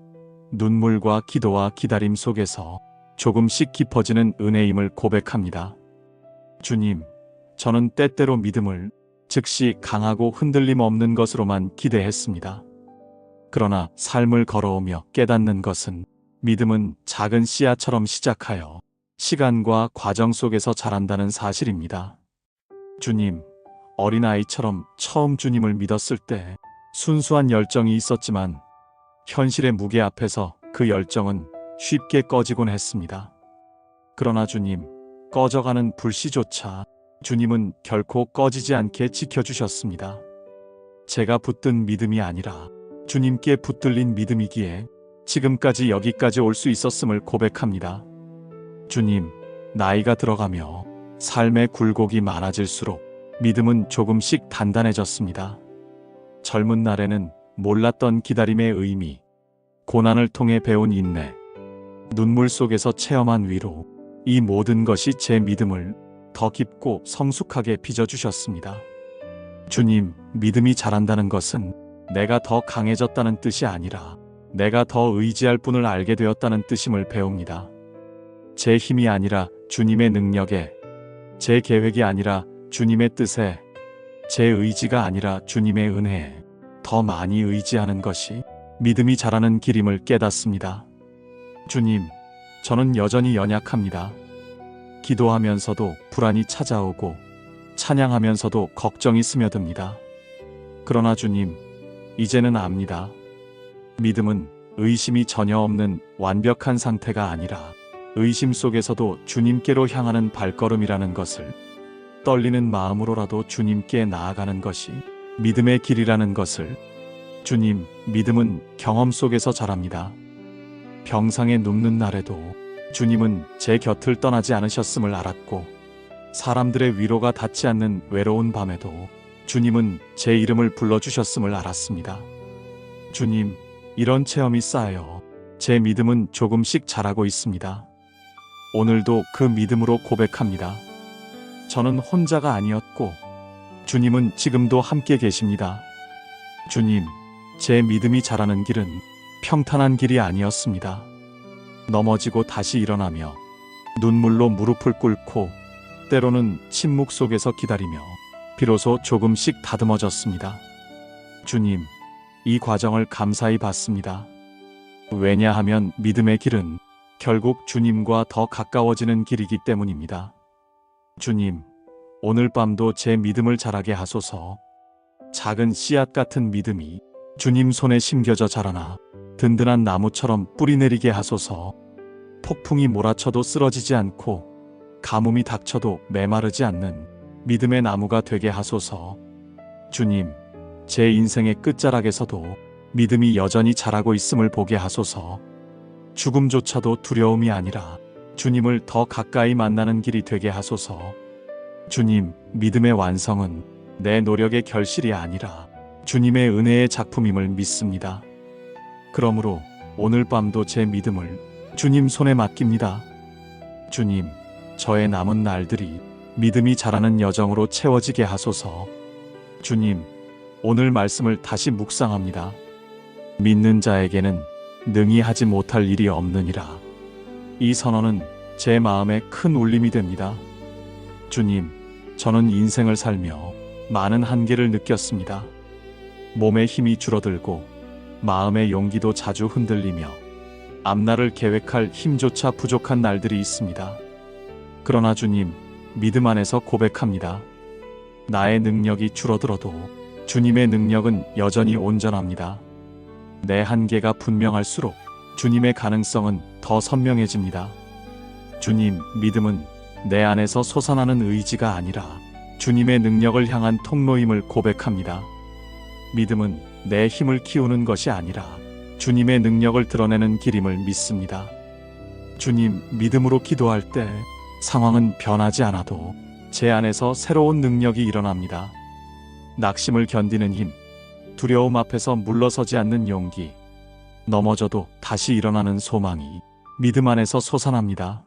눈물과 기도와 기다림 속에서 조금씩 깊어지는 은혜임을 고백합니다. 주님, 저는 때때로 믿음을 즉시 강하고 흔들림 없는 것으로만 기대했습니다. 그러나 삶을 걸어오며 깨닫는 것은 믿음은 작은 씨앗처럼 시작하여 시간과 과정 속에서 자란다는 사실입니다. 주님, 어린아이처럼 처음 주님을 믿었을 때 순수한 열정이 있었지만 현실의 무게 앞에서 그 열정은 쉽게 꺼지곤 했습니다. 그러나 주님, 꺼져가는 불씨조차 주님은 결코 꺼지지 않게 지켜주셨습니다. 제가 붙든 믿음이 아니라 주님께 붙들린 믿음이기에 지금까지 여기까지 올 수 있었음을 고백합니다. 주님, 나이가 들어가며 삶의 굴곡이 많아질수록 믿음은 조금씩 단단해졌습니다. 젊은 날에는 몰랐던 기다림의 의미, 고난을 통해 배운 인내, 눈물 속에서 체험한 위로, 이 모든 것이 제 믿음을 더 깊고 성숙하게 빚어주셨습니다. 주님, 믿음이 자란다는 것은 내가 더 강해졌다는 뜻이 아니라 내가 더 의지할 분을 알게 되었다는 뜻임을 배웁니다. 제 힘이 아니라 주님의 능력에, 제 계획이 아니라 주님의 뜻에, 제 의지가 아니라 주님의 은혜에 더 많이 의지하는 것이 믿음이 자라는 길임을 깨닫습니다. 주님, 저는 여전히 연약합니다. 기도하면서도 불안이 찾아오고 찬양하면서도 걱정이 스며듭니다. 그러나 주님, 이제는 압니다. 믿음은 의심이 전혀 없는 완벽한 상태가 아니라 의심 속에서도 주님께로 향하는 발걸음이라는 것을, 떨리는 마음으로라도 주님께 나아가는 것이 믿음의 길이라는 것을. 주님, 믿음은 경험 속에서 자랍니다. 병상에 눕는 날에도 주님은 제 곁을 떠나지 않으셨음을 알았고, 사람들의 위로가 닿지 않는 외로운 밤에도 주님은 제 이름을 불러주셨음을 알았습니다. 주님, 이런 체험이 쌓여 제 믿음은 조금씩 자라고 있습니다. 오늘도 그 믿음으로 고백합니다. 저는 혼자가 아니었고 주님은 지금도 함께 계십니다. 주님, 제 믿음이 자라는 길은 평탄한 길이 아니었습니다. 넘어지고 다시 일어나며 눈물로 무릎을 꿇고 때로는 침묵 속에서 기다리며 비로소 조금씩 다듬어졌습니다. 주님, 이 과정을 감사히 받습니다. 왜냐하면 믿음의 길은 결국 주님과 더 가까워지는 길이기 때문입니다. 주님, 오늘 밤도 제 믿음을 자라게 하소서. 작은 씨앗 같은 믿음이 주님 손에 심겨져 자라나 든든한 나무처럼 뿌리 내리게 하소서. 폭풍이 몰아쳐도 쓰러지지 않고 가뭄이 닥쳐도 메마르지 않는 믿음의 나무가 되게 하소서. 주님, 제 인생의 끝자락에서도 믿음이 여전히 자라고 있음을 보게 하소서. 죽음조차도 두려움이 아니라 주님을 더 가까이 만나는 길이 되게 하소서. 주님, 믿음의 완성은 내 노력의 결실이 아니라 주님의 은혜의 작품임을 믿습니다. 그러므로 오늘 밤도 제 믿음을 주님 손에 맡깁니다. 주님, 저의 남은 날들이 믿음이 자라는 여정으로 채워지게 하소서. 주님, 오늘 말씀을 다시 묵상합니다. 믿는 자에게는 능히 하지 못할 일이 없느니라. 이 선언은 제 마음에 큰 울림이 됩니다. 주님, 저는 인생을 살며 많은 한계를 느꼈습니다. 몸의 힘이 줄어들고 마음의 용기도 자주 흔들리며 앞날을 계획할 힘조차 부족한 날들이 있습니다. 그러나 주님, 믿음 안에서 고백합니다. 나의 능력이 줄어들어도 주님의 능력은 여전히 온전합니다. 내 한계가 분명할수록 주님의 가능성은 더 선명해집니다. 주님, 믿음은 내 안에서 솟아나는 의지가 아니라 주님의 능력을 향한 통로임을 고백합니다. 믿음은 내 힘을 키우는 것이 아니라 주님의 능력을 드러내는 길임을 믿습니다. 주님, 믿음으로 기도할 때 상황은 변하지 않아도 제 안에서 새로운 능력이 일어납니다. 낙심을 견디는 힘, 두려움 앞에서 물러서지 않는 용기, 넘어져도 다시 일어나는 소망이 믿음 안에서 솟아납니다.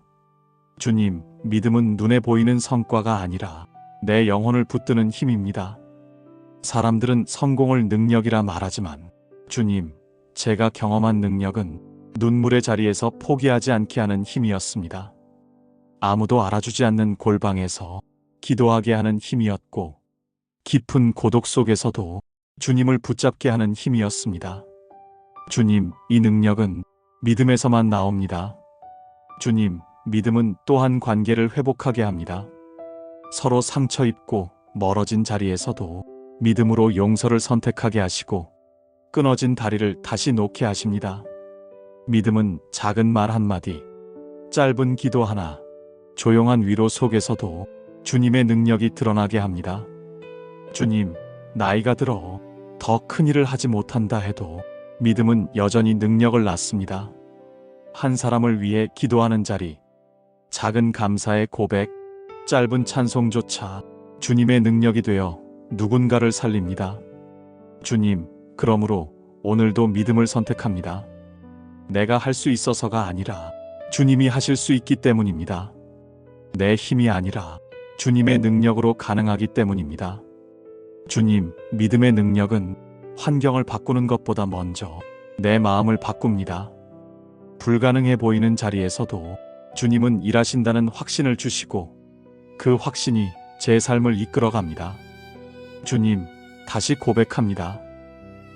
주님, 믿음은 눈에 보이는 성과가 아니라 내 영혼을 붙드는 힘입니다. 사람들은 성공을 능력이라 말하지만 주님, 제가 경험한 능력은 눈물의 자리에서 포기하지 않게 하는 힘이었습니다. 아무도 알아주지 않는 골방에서 기도하게 하는 힘이었고 깊은 고독 속에서도 주님을 붙잡게 하는 힘이었습니다. 주님, 이 능력은 믿음에서만 나옵니다. 주님, 믿음은 또한 관계를 회복하게 합니다. 서로 상처 입고 멀어진 자리에서도 믿음으로 용서를 선택하게 하시고 끊어진 다리를 다시 놓게 하십니다. 믿음은 작은 말 한마디, 짧은 기도 하나, 조용한 위로 속에서도 주님의 능력이 드러나게 합니다. 주님, 나이가 들어 더 큰 일을 하지 못한다 해도 믿음은 여전히 능력을 낳습니다. 한 사람을 위해 기도하는 자리, 작은 감사의 고백, 짧은 찬송조차 주님의 능력이 되어 누군가를 살립니다. 주님, 그러므로 오늘도 믿음을 선택합니다. 내가 할 수 있어서가 아니라 주님이 하실 수 있기 때문입니다. 내 힘이 아니라 주님의 능력으로 가능하기 때문입니다. 주님, 믿음의 능력은 환경을 바꾸는 것보다 먼저 내 마음을 바꿉니다. 불가능해 보이는 자리에서도 주님은 일하신다는 확신을 주시고 그 확신이 제 삶을 이끌어갑니다. 주님, 다시 고백합니다.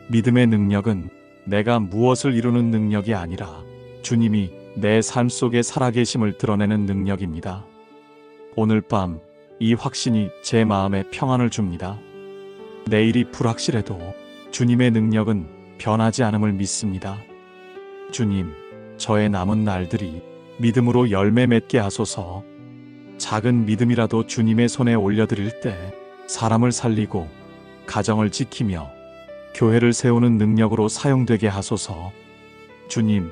믿음의 능력은 내가 무엇을 이루는 능력이 아니라 주님이 내 삶 속에 살아계심을 드러내는 능력입니다. 오늘 밤 이 확신이 제 마음에 평안을 줍니다. 내일이 불확실해도 주님의 능력은 변하지 않음을 믿습니다. 주님, 저의 남은 날들이 믿음으로 열매 맺게 하소서. 작은 믿음이라도 주님의 손에 올려드릴 때 사람을 살리고 가정을 지키며 교회를 세우는 능력으로 사용되게 하소서. 주님,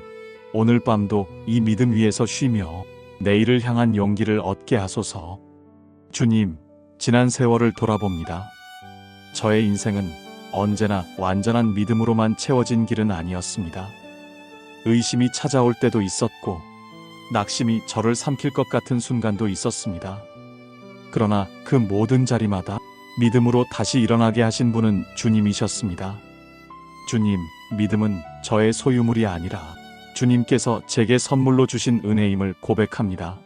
오늘 밤도 이 믿음 위에서 쉬며 내일을 향한 용기를 얻게 하소서. 주님, 지난 세월을 돌아봅니다. 저의 인생은 언제나 완전한 믿음으로만 채워진 길은 아니었습니다. 의심이 찾아올 때도 있었고, 낙심이 저를 삼킬 것 같은 순간도 있었습니다. 그러나 그 모든 자리마다 믿음으로 다시 일어나게 하신 분은 주님이셨습니다. 주님, 믿음은 저의 소유물이 아니라 주님께서 제게 선물로 주신 은혜임을 고백합니다.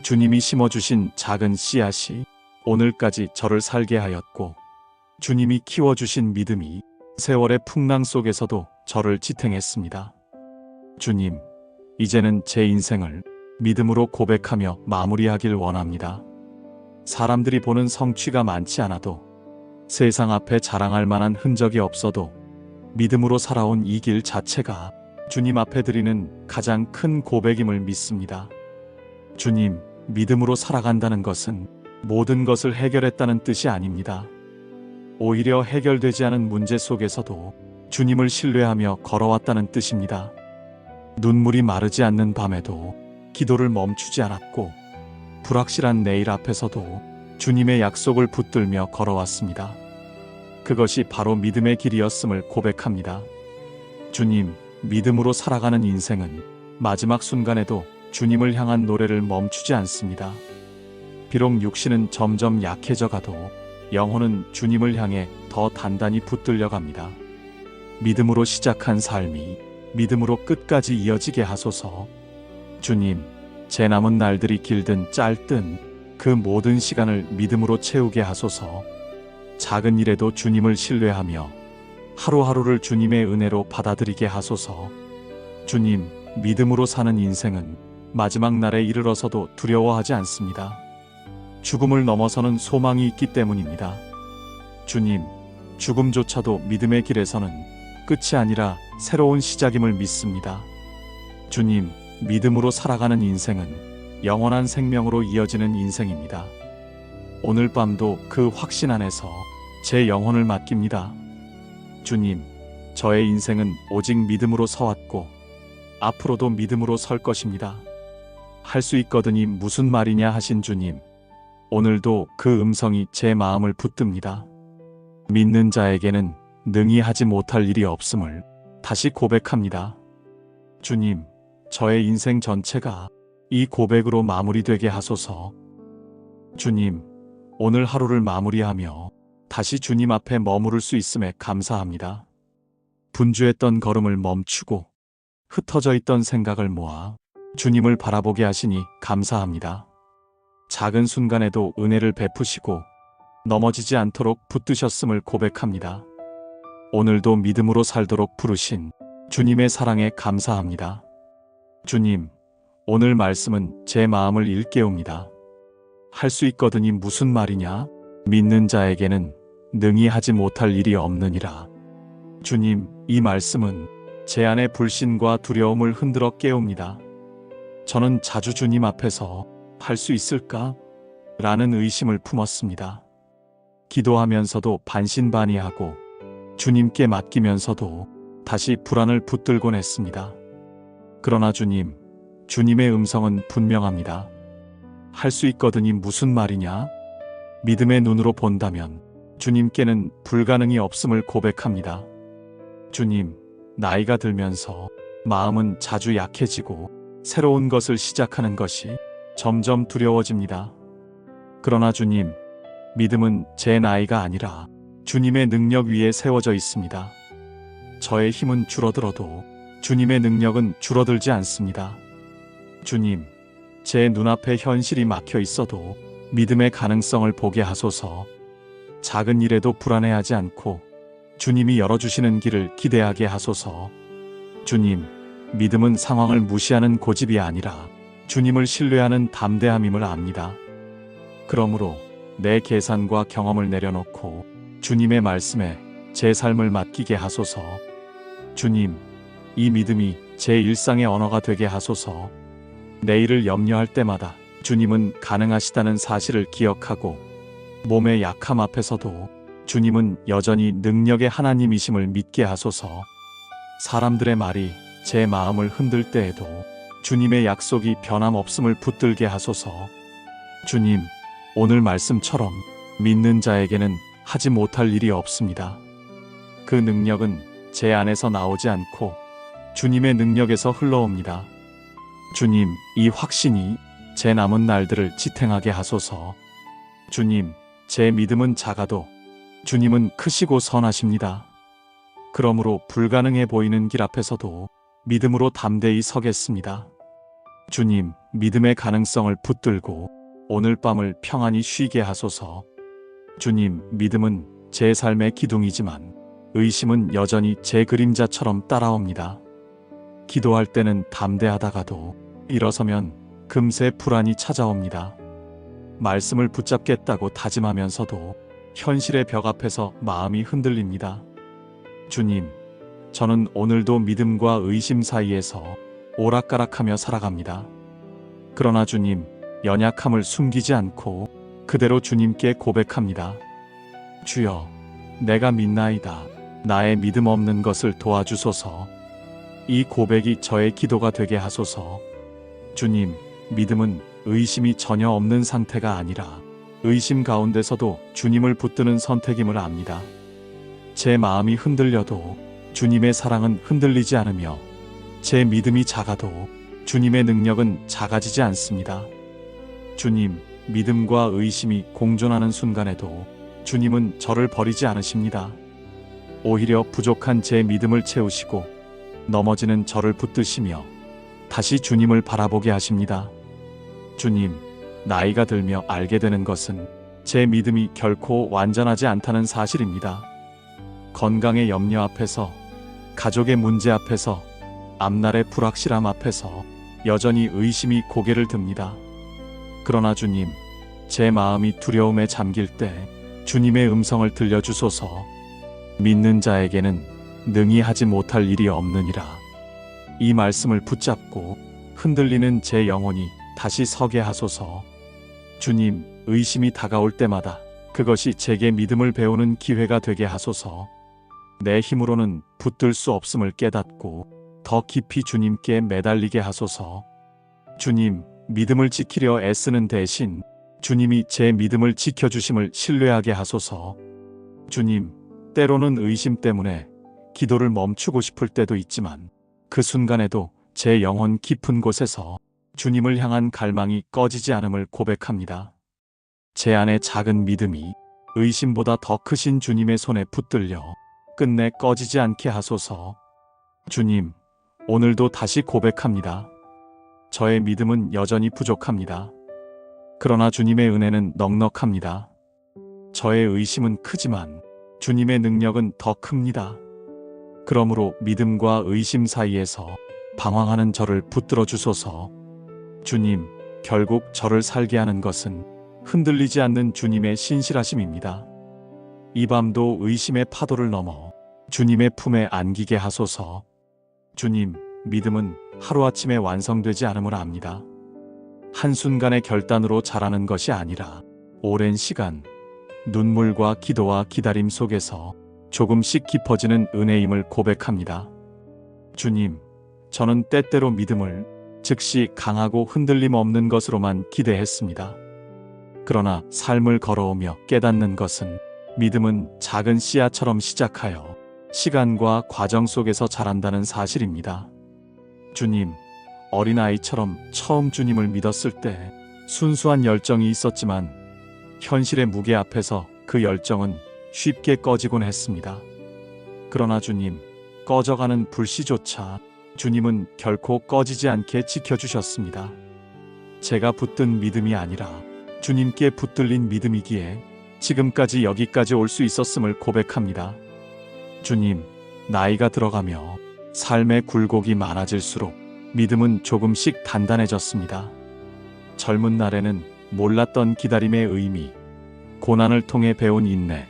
주님이 심어주신 작은 씨앗이 오늘까지 저를 살게 하였고, 주님이 키워주신 믿음이 세월의 풍랑 속에서도 저를 지탱했습니다. 주님, 이제는 제 인생을 믿음으로 고백하며 마무리하길 원합니다. 사람들이 보는 성취가 많지 않아도, 세상 앞에 자랑할 만한 흔적이 없어도 믿음으로 살아온 이 길 자체가 주님 앞에 드리는 가장 큰 고백임을 믿습니다. 주님, 믿음으로 살아간다는 것은 모든 것을 해결했다는 뜻이 아닙니다. 오히려 해결되지 않은 문제 속에서도 주님을 신뢰하며 걸어왔다는 뜻입니다. 눈물이 마르지 않는 밤에도 기도를 멈추지 않았고, 불확실한 내일 앞에서도 주님의 약속을 붙들며 걸어왔습니다. 그것이 바로 믿음의 길이었음을 고백합니다. 주님, 믿음으로 살아가는 인생은 마지막 순간에도 주님을 향한 노래를 멈추지 않습니다. 비록 육신은 점점 약해져 가도 영혼은 주님을 향해 더 단단히 붙들려 갑니다. 믿음으로 시작한 삶이 믿음으로 끝까지 이어지게 하소서. 주님, 제 남은 날들이 길든 짧든 그 모든 시간을 믿음으로 채우게 하소서. 작은 일에도 주님을 신뢰하며 하루하루를 주님의 은혜로 받아들이게 하소서. 주님, 믿음으로 사는 인생은 마지막 날에 이르러서도 두려워하지 않습니다. 죽음을 넘어서는 소망이 있기 때문입니다. 주님, 죽음조차도 믿음의 길에서는 끝이 아니라 새로운 시작임을 믿습니다. 주님, 믿음으로 살아가는 인생은 영원한 생명으로 이어지는 인생입니다. 오늘 밤도 그 확신 안에서 제 영혼을 맡깁니다. 주님, 저의 인생은 오직 믿음으로 서왔고 앞으로도 믿음으로 설 것입니다. 할 수 있거든이 무슨 말이냐 하신 주님, 오늘도 그 음성이 제 마음을 붙듭니다. 믿는 자에게는 능히 하지 못할 일이 없음을 다시 고백합니다. 주님, 저의 인생 전체가 이 고백으로 마무리되게 하소서. 주님, 오늘 하루를 마무리하며 다시 주님 앞에 머무를 수 있음에 감사합니다. 분주했던 걸음을 멈추고 흩어져 있던 생각을 모아 주님을 바라보게 하시니 감사합니다. 작은 순간에도 은혜를 베푸시고 넘어지지 않도록 붙드셨음을 고백합니다. 오늘도 믿음으로 살도록 부르신 주님의 사랑에 감사합니다. 주님, 오늘 말씀은 제 마음을 일깨웁니다. 할 수 있거든이 무슨 말이냐? 믿는 자에게는 능히 하지 못할 일이 없느니라. 주님, 이 말씀은 제 안의 불신과 두려움을 흔들어 깨웁니다. 저는 자주 주님 앞에서 할 수 있을까? 라는 의심을 품었습니다. 기도하면서도 반신반의하고 주님께 맡기면서도 다시 불안을 붙들곤 했습니다. 그러나 주님, 주님의 음성은 분명합니다. 할 수 있거든이 무슨 말이냐? 믿음의 눈으로 본다면 주님께는 불가능이 없음을 고백합니다. 주님, 나이가 들면서 마음은 자주 약해지고 새로운 것을 시작하는 것이 점점 두려워집니다. 그러나 주님, 믿음은 제 나이가 아니라 주님의 능력 위에 세워져 있습니다. 저의 힘은 줄어들어도 주님의 능력은 줄어들지 않습니다. 주님, 제 눈앞에 현실이 막혀 있어도 믿음의 가능성을 보게 하소서. 작은 일에도 불안해하지 않고 주님이 열어주시는 길을 기대하게 하소서. 주님, 믿음은 상황을 무시하는 고집이 아니라 주님을 신뢰하는 담대함임을 압니다. 그러므로 내 계산과 경험을 내려놓고 주님의 말씀에 제 삶을 맡기게 하소서. 주님, 이 믿음이 제 일상의 언어가 되게 하소서. 내일을 염려할 때마다 주님은 가능하시다는 사실을 기억하고 몸의 약함 앞에서도 주님은 여전히 능력의 하나님이심을 믿게 하소서. 사람들의 말이 제 마음을 흔들 때에도 주님의 약속이 변함없음을 붙들게 하소서. 주님, 오늘 말씀처럼 믿는 자에게는 하지 못할 일이 없습니다. 그 능력은 제 안에서 나오지 않고 주님의 능력에서 흘러옵니다. 주님, 이 확신이 제 남은 날들을 지탱하게 하소서. 주님, 제 믿음은 작아도 주님은 크시고 선하십니다. 그러므로 불가능해 보이는 길 앞에서도 믿음으로 담대히 서겠습니다. 주님, 믿음의 가능성을 붙들고 오늘 밤을 평안히 쉬게 하소서. 주님, 믿음은 제 삶의 기둥이지만 의심은 여전히 제 그림자처럼 따라옵니다. 기도할 때는 담대하다가도 일어서면 금세 불안이 찾아옵니다. 말씀을 붙잡겠다고 다짐하면서도 현실의 벽 앞에서 마음이 흔들립니다. 주님, 저는 오늘도 믿음과 의심 사이에서 오락가락하며 살아갑니다. 그러나 주님, 연약함을 숨기지 않고 그대로 주님께 고백합니다. 주여, 내가 믿나이다. 나의 믿음 없는 것을 도와주소서. 이 고백이 저의 기도가 되게 하소서. 주님, 믿음은 의심이 전혀 없는 상태가 아니라 의심 가운데서도 주님을 붙드는 선택임을 압니다. 제 마음이 흔들려도 주님의 사랑은 흔들리지 않으며 제 믿음이 작아도 주님의 능력은 작아지지 않습니다. 주님, 믿음과 의심이 공존하는 순간에도 주님은 저를 버리지 않으십니다. 오히려 부족한 제 믿음을 채우시고 넘어지는 저를 붙드시며 다시 주님을 바라보게 하십니다. 주님, 나이가 들며 알게 되는 것은 제 믿음이 결코 완전하지 않다는 사실입니다. 건강의 염려 앞에서, 가족의 문제 앞에서, 앞날의 불확실함 앞에서 여전히 의심이 고개를 듭니다. 그러나 주님, 제 마음이 두려움에 잠길 때 주님의 음성을 들려주소서. 믿는 자에게는 능히 하지 못할 일이 없느니라. 이 말씀을 붙잡고 흔들리는 제 영혼이 다시 서게 하소서. 주님, 의심이 다가올 때마다 그것이 제게 믿음을 배우는 기회가 되게 하소서. 내 힘으로는 붙들 수 없음을 깨닫고 더 깊이 주님께 매달리게 하소서. 주님, 믿음을 지키려 애쓰는 대신 주님이 제 믿음을 지켜주심을 신뢰하게 하소서. 주님, 때로는 의심 때문에 기도를 멈추고 싶을 때도 있지만 그 순간에도 제 영혼 깊은 곳에서 주님을 향한 갈망이 꺼지지 않음을 고백합니다. 제 안의 작은 믿음이 의심보다 더 크신 주님의 손에 붙들려 끝내 꺼지지 않게 하소서. 주님, 오늘도 다시 고백합니다. 저의 믿음은 여전히 부족합니다. 그러나 주님의 은혜는 넉넉합니다. 저의 의심은 크지만 주님의 능력은 더 큽니다. 그러므로 믿음과 의심 사이에서 방황하는 저를 붙들어 주소서. 주님, 결국 저를 살게 하는 것은 흔들리지 않는 주님의 신실하심입니다. 이 밤도 의심의 파도를 넘어 주님의 품에 안기게 하소서. 주님, 믿음은 하루아침에 완성되지 않음을 압니다. 한순간의 결단으로 자라는 것이 아니라 오랜 시간, 눈물과 기도와 기다림 속에서 조금씩 깊어지는 은혜임을 고백합니다. 주님, 저는 때때로 믿음을 즉시 강하고 흔들림 없는 것으로만 기대했습니다. 그러나 삶을 걸어오며 깨닫는 것은 믿음은 작은 씨앗처럼 시작하여 시간과 과정 속에서 자란다는 사실입니다. 주님, 어린아이처럼 처음 주님을 믿었을 때 순수한 열정이 있었지만 현실의 무게 앞에서 그 열정은 쉽게 꺼지곤 했습니다. 그러나 주님, 꺼져가는 불씨조차 주님은 결코 꺼지지 않게 지켜주셨습니다. 제가 붙든 믿음이 아니라 주님께 붙들린 믿음이기에 지금까지 여기까지 올 수 있었음을 고백합니다. 주님, 나이가 들어가며 삶의 굴곡이 많아질수록 믿음은 조금씩 단단해졌습니다. 젊은 날에는 몰랐던 기다림의 의미, 고난을 통해 배운 인내,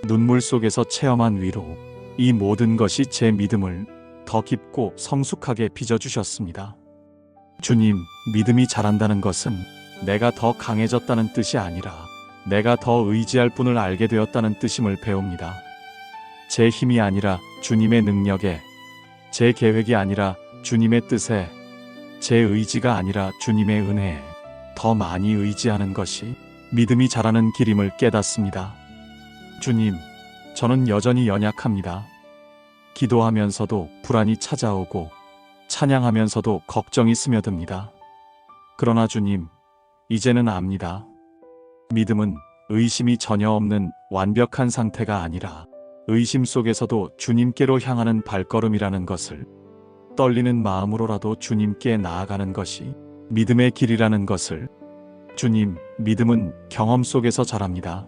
눈물 속에서 체험한 위로, 이 모든 것이 제 믿음을 더 깊고 성숙하게 빚어주셨습니다. 주님, 믿음이 자란다는 것은 내가 더 강해졌다는 뜻이 아니라 내가 더 의지할 분을 알게 되었다는 뜻임을 배웁니다. 제 힘이 아니라 주님의 능력에, 제 계획이 아니라 주님의 뜻에, 제 의지가 아니라 주님의 은혜에 더 많이 의지하는 것이 믿음이 자라는 길임을 깨닫습니다. 주님, 저는 여전히 연약합니다. 기도하면서도 불안이 찾아오고 찬양하면서도 걱정이 스며듭니다. 그러나 주님, 이제는 압니다. 믿음은 의심이 전혀 없는 완벽한 상태가 아니라 의심 속에서도 주님께로 향하는 발걸음이라는 것을, 떨리는 마음으로라도 주님께 나아가는 것이 믿음의 길이라는 것을. 주님, 믿음은 경험 속에서 자랍니다.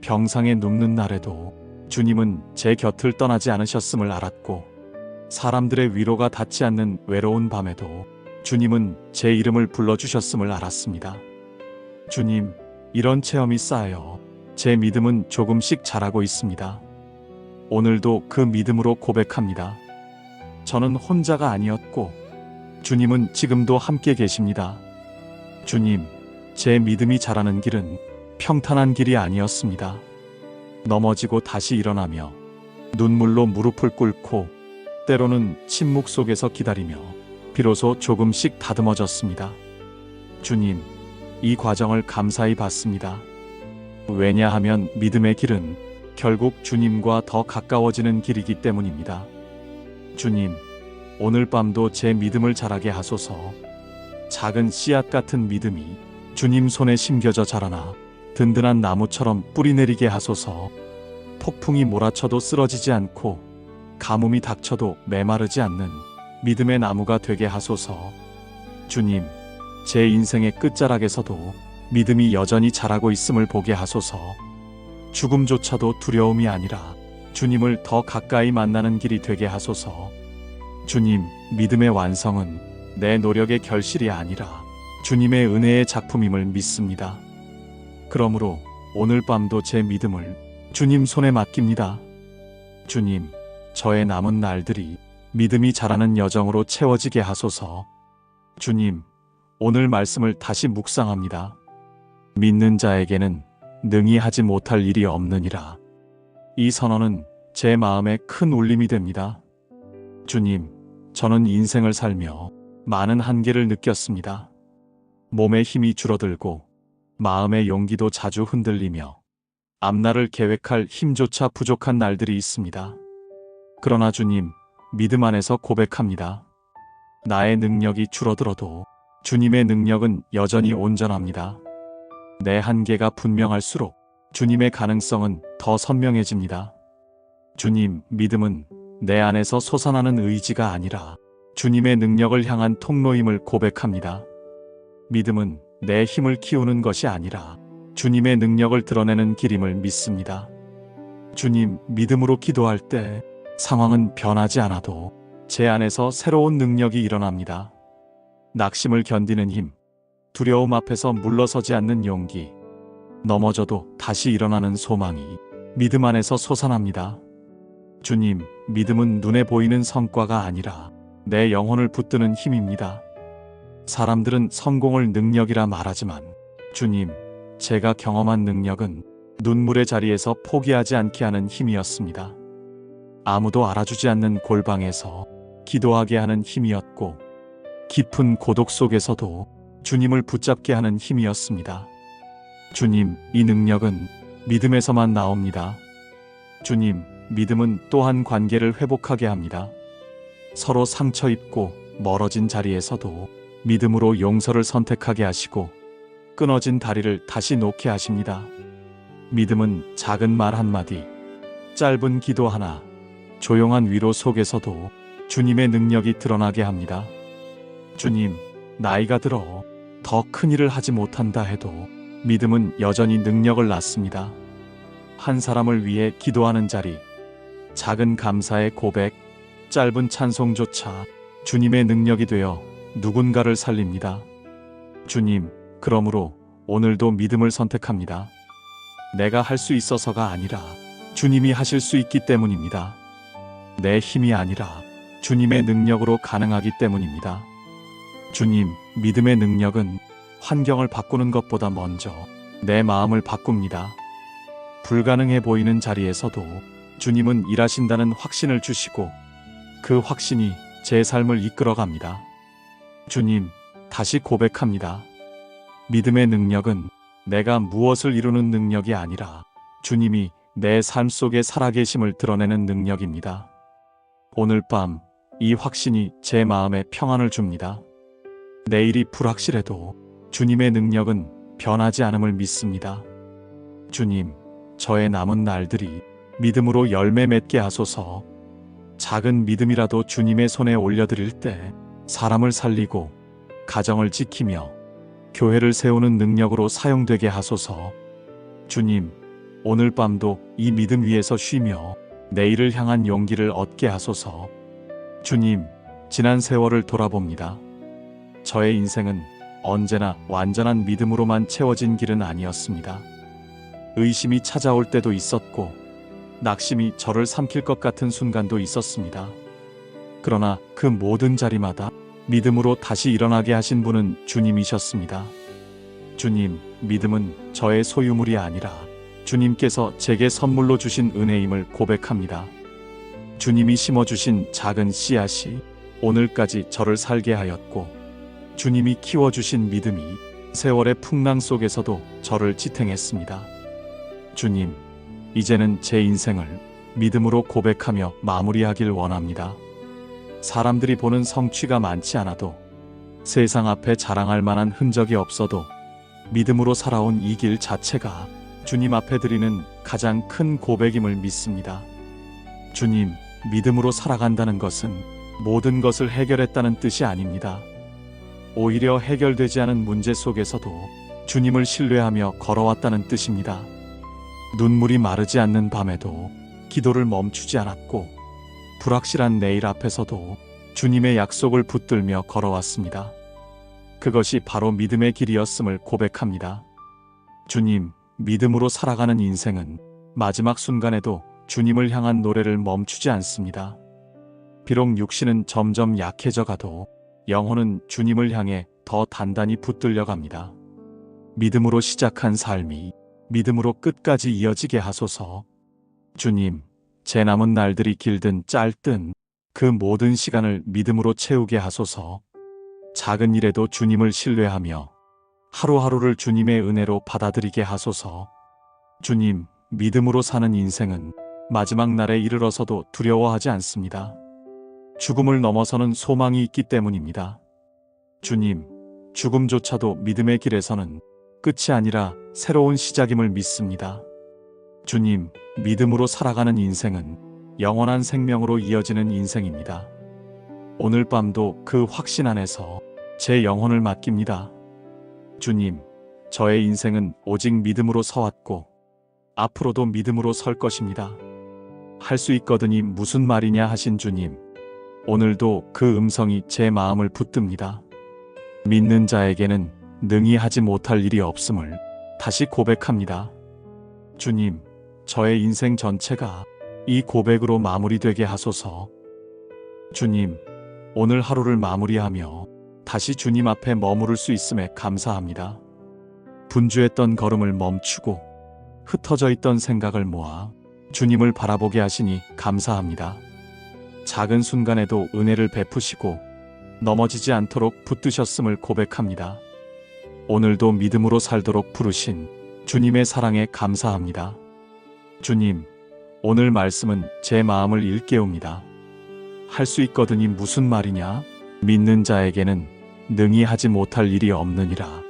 병상에 눕는 날에도 주님은 제 곁을 떠나지 않으셨음을 알았고, 사람들의 위로가 닿지 않는 외로운 밤에도 주님은 제 이름을 불러주셨음을 알았습니다. 주님, 이런 체험이 쌓여 제 믿음은 조금씩 자라고 있습니다. 오늘도 그 믿음으로 고백합니다. 저는 혼자가 아니었고 주님은 지금도 함께 계십니다. 주님, 제 믿음이 자라는 길은 평탄한 길이 아니었습니다. 넘어지고 다시 일어나며 눈물로 무릎을 꿇고 때로는 침묵 속에서 기다리며 비로소 조금씩 다듬어졌습니다. 주님, 이 과정을 감사히 받습니다. 왜냐하면 믿음의 길은 결국 주님과 더 가까워지는 길이기 때문입니다. 주님, 오늘 밤도 제 믿음을 자라게 하소서. 작은 씨앗 같은 믿음이 주님 손에 심겨져 자라나 든든한 나무처럼 뿌리 내리게 하소서. 폭풍이 몰아쳐도 쓰러지지 않고 가뭄이 닥쳐도 메마르지 않는 믿음의 나무가 되게 하소서. 주님, 제 인생의 끝자락에서도 믿음이 여전히 자라고 있음을 보게 하소서. 죽음조차도 두려움이 아니라 주님을 더 가까이 만나는 길이 되게 하소서. 주님, 믿음의 완성은 내 노력의 결실이 아니라 주님의 은혜의 작품임을 믿습니다. 그러므로 오늘 밤도 제 믿음을 주님 손에 맡깁니다. 주님, 저의 남은 날들이 믿음이 자라는 여정으로 채워지게 하소서. 주님, 오늘 말씀을 다시 묵상합니다. 믿는 자에게는 능히 하지 못할 일이 없느니라. 이 선언은 제 마음에 큰 울림이 됩니다. 주님, 저는 인생을 살며 많은 한계를 느꼈습니다. 몸의 힘이 줄어들고 마음의 용기도 자주 흔들리며 앞날을 계획할 힘조차 부족한 날들이 있습니다. 그러나 주님, 믿음 안에서 고백합니다. 나의 능력이 줄어들어도 주님의 능력은 여전히 온전합니다. 내 한계가 분명할수록 주님의 가능성은 더 선명해집니다. 주님, 믿음은 내 안에서 솟아나는 의지가 아니라 주님의 능력을 향한 통로임을 고백합니다. 믿음은 내 힘을 키우는 것이 아니라 주님의 능력을 드러내는 길임을 믿습니다. 주님, 믿음으로 기도할 때 상황은 변하지 않아도 제 안에서 새로운 능력이 일어납니다. 낙심을 견디는 힘, 두려움 앞에서 물러서지 않는 용기, 넘어져도 다시 일어나는 소망이 믿음 안에서 솟아납니다. 주님, 믿음은 눈에 보이는 성과가 아니라 내 영혼을 붙드는 힘입니다. 사람들은 성공을 능력이라 말하지만 주님, 제가 경험한 능력은 눈물의 자리에서 포기하지 않게 하는 힘이었습니다. 아무도 알아주지 않는 골방에서 기도하게 하는 힘이었고, 깊은 고독 속에서도 주님을 붙잡게 하는 힘이었습니다. 주님, 이 능력은 믿음에서만 나옵니다. 주님, 믿음은 또한 관계를 회복하게 합니다. 서로 상처 입고 멀어진 자리에서도 믿음으로 용서를 선택하게 하시고 끊어진 다리를 다시 놓게 하십니다. 믿음은 작은 말 한마디, 짧은 기도 하나, 조용한 위로 속에서도 주님의 능력이 드러나게 합니다. 주님, 나이가 들어 더 큰 일을 하지 못한다 해도 믿음은 여전히 능력을 낳습니다. 한 사람을 위해 기도하는 자리, 작은 감사의 고백, 짧은 찬송조차 주님의 능력이 되어 누군가를 살립니다. 주님, 그러므로 오늘도 믿음을 선택합니다. 내가 할 수 있어서가 아니라 주님이 하실 수 있기 때문입니다. 내 힘이 아니라 주님의 능력으로 가능하기 때문입니다. 주님, 믿음의 능력은 환경을 바꾸는 것보다 먼저 내 마음을 바꿉니다. 불가능해 보이는 자리에서도 주님은 일하신다는 확신을 주시고 그 확신이 제 삶을 이끌어갑니다. 주님, 다시 고백합니다. 믿음의 능력은 내가 무엇을 이루는 능력이 아니라 주님이 내 삶 속에 살아계심을 드러내는 능력입니다. 오늘 밤 이 확신이 제 마음에 평안을 줍니다. 내일이 불확실해도 주님의 능력은 변하지 않음을 믿습니다. 주님, 저의 남은 날들이 믿음으로 열매 맺게 하소서. 작은 믿음이라도 주님의 손에 올려드릴 때 사람을 살리고 가정을 지키며 교회를 세우는 능력으로 사용되게 하소서. 주님, 오늘 밤도 이 믿음 위에서 쉬며 내일을 향한 용기를 얻게 하소서. 주님, 지난 세월을 돌아봅니다. 저의 인생은 언제나 완전한 믿음으로만 채워진 길은 아니었습니다. 의심이 찾아올 때도 있었고 낙심이 저를 삼킬 것 같은 순간도 있었습니다. 그러나 그 모든 자리마다 믿음으로 다시 일어나게 하신 분은 주님이셨습니다. 주님, 믿음은 저의 소유물이 아니라 주님께서 제게 선물로 주신 은혜임을 고백합니다. 주님이 심어주신 작은 씨앗이 오늘까지 저를 살게 하였고 주님이 키워주신 믿음이 세월의 풍랑 속에서도 저를 지탱했습니다. 주님, 이제는 제 인생을 믿음으로 고백하며 마무리하길 원합니다. 사람들이 보는 성취가 많지 않아도 세상 앞에 자랑할 만한 흔적이 없어도 믿음으로 살아온 이 길 자체가 주님 앞에 드리는 가장 큰 고백임을 믿습니다. 주님, 믿음으로 살아간다는 것은 모든 것을 해결했다는 뜻이 아닙니다. 오히려 해결되지 않은 문제 속에서도 주님을 신뢰하며 걸어왔다는 뜻입니다. 눈물이 마르지 않는 밤에도 기도를 멈추지 않았고 불확실한 내일 앞에서도 주님의 약속을 붙들며 걸어왔습니다. 그것이 바로 믿음의 길이었음을 고백합니다. 주님, 믿음으로 살아가는 인생은 마지막 순간에도 주님을 향한 노래를 멈추지 않습니다. 비록 육신은 점점 약해져 가도 영혼은 주님을 향해 더 단단히 붙들려 갑니다. 믿음으로 시작한 삶이 믿음으로 끝까지 이어지게 하소서. 주님, 제 남은 날들이 길든 짧든 그 모든 시간을 믿음으로 채우게 하소서. 작은 일에도 주님을 신뢰하며 하루하루를 주님의 은혜로 받아들이게 하소서. 주님, 믿음으로 사는 인생은 마지막 날에 이르러서도 두려워하지 않습니다. 죽음을 넘어서는 소망이 있기 때문입니다. 주님, 죽음조차도 믿음의 길에서는 끝이 아니라 새로운 시작임을 믿습니다. 주님, 믿음으로 살아가는 인생은 영원한 생명으로 이어지는 인생입니다. 오늘 밤도 그 확신 안에서 제 영혼을 맡깁니다. 주님, 저의 인생은 오직 믿음으로 서왔고 앞으로도 믿음으로 설 것입니다. 할 수 있거든이 무슨 말이냐 하신 주님, 오늘도 그 음성이 제 마음을 붙듭니다. 믿는 자에게는 능히 하지 못할 일이 없음을 다시 고백합니다. 주님, 저의 인생 전체가 이 고백으로 마무리되게 하소서. 주님, 오늘 하루를 마무리하며 다시 주님 앞에 머무를 수 있음에 감사합니다. 분주했던 걸음을 멈추고 흩어져 있던 생각을 모아 주님을 바라보게 하시니 감사합니다. 작은 순간에도 은혜를 베푸시고 넘어지지 않도록 붙드셨음을 고백합니다. 오늘도 믿음으로 살도록 부르신 주님의 사랑에 감사합니다. 주님, 오늘 말씀은 제 마음을 일깨웁니다. 할 수 있거든이 무슨 말이냐? 믿는 자에게는 능히 하지 못할 일이 없느니라.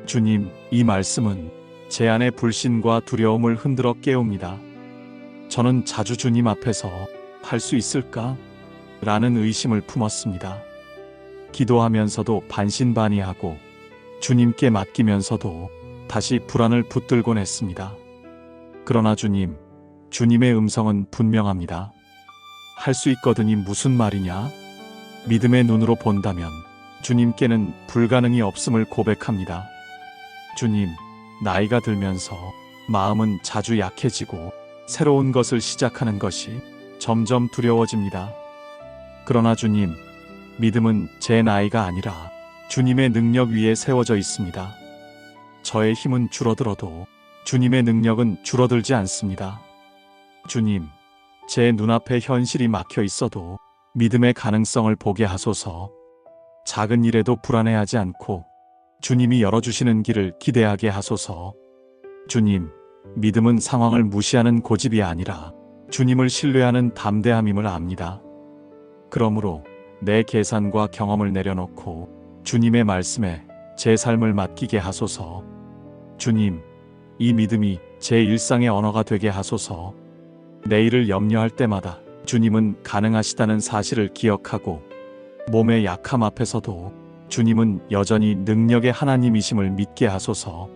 주님, 이 말씀은 제 안의 불신과 두려움을 흔들어 깨웁니다. 저는 자주 주님 앞에서 할 수 있을까? 라는 의심을 품었습니다. 기도하면서도 반신반의하고 주님께 맡기면서도 다시 불안을 붙들곤 했습니다. 그러나 주님, 주님의 음성은 분명합니다. 할 수 있거든이 무슨 말이냐? 믿음의 눈으로 본다면 주님께는 불가능이 없음을 고백합니다. 주님, 나이가 들면서 마음은 자주 약해지고 새로운 것을 시작하는 것이 점점 두려워집니다. 그러나 주님, 믿음은 제 나이가 아니라 주님의 능력 위에 세워져 있습니다. 저의 힘은 줄어들어도 주님의 능력은 줄어들지 않습니다. 주님, 제 눈앞에 현실이 막혀 있어도 믿음의 가능성을 보게 하소서. 작은 일에도 불안해하지 않고 주님이 열어주시는 길을 기대하게 하소서. 주님, 믿음은 상황을 무시하는 고집이 아니라 주님을 신뢰하는 담대함임을 압니다. 그러므로 내 계산과 경험을 내려놓고 주님의 말씀에 제 삶을 맡기게 하소서. 주님, 이 믿음이 제 일상의 언어가 되게 하소서. 내일을 염려할 때마다 주님은 가능하시다는 사실을 기억하고 몸의 약함 앞에서도 주님은 여전히 능력의 하나님이심을 믿게 하소서.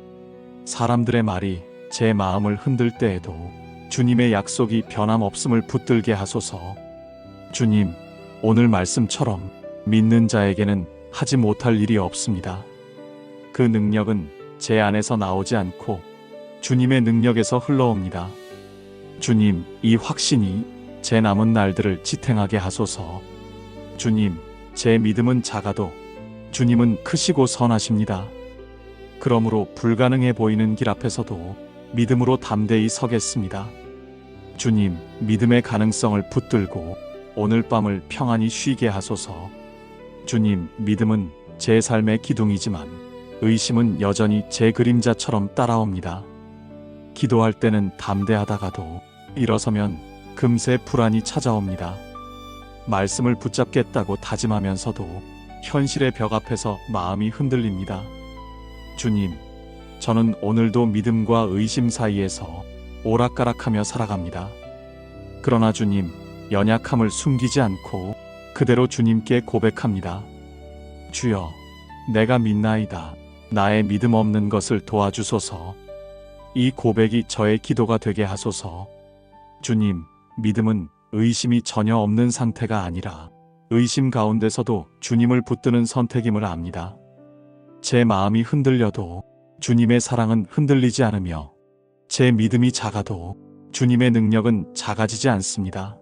사람들의 말이 제 마음을 흔들 때에도 주님의 약속이 변함없음을 붙들게 하소서. 주님, 오늘 말씀처럼 믿는 자에게는 하지 못할 일이 없습니다. 그 능력은 제 안에서 나오지 않고 주님의 능력에서 흘러옵니다. 주님, 이 확신이 제 남은 날들을 지탱하게 하소서. 주님, 제 믿음은 작아도 주님은 크시고 선하십니다. 그러므로 불가능해 보이는 길 앞에서도 믿음으로 담대히 서겠습니다. 주님, 믿음의 가능성을 붙들고 오늘 밤을 평안히 쉬게 하소서. 주님, 믿음은 제 삶의 기둥이지만 의심은 여전히 제 그림자처럼 따라옵니다. 기도할 때는 담대하다가도 일어서면 금세 불안이 찾아옵니다. 말씀을 붙잡겠다고 다짐하면서도 현실의 벽 앞에서 마음이 흔들립니다. 주님, 저는 오늘도 믿음과 의심 사이에서 오락가락하며 살아갑니다. 그러나 주님, 연약함을 숨기지 않고 그대로 주님께 고백합니다. 주여, 내가 믿나이다. 나의 믿음 없는 것을 도와주소서. 이 고백이 저의 기도가 되게 하소서. 주님, 믿음은 의심이 전혀 없는 상태가 아니라 의심 가운데서도 주님을 붙드는 선택임을 압니다. 제 마음이 흔들려도 주님의 사랑은 흔들리지 않으며 제 믿음이 작아도 주님의 능력은 작아지지 않습니다.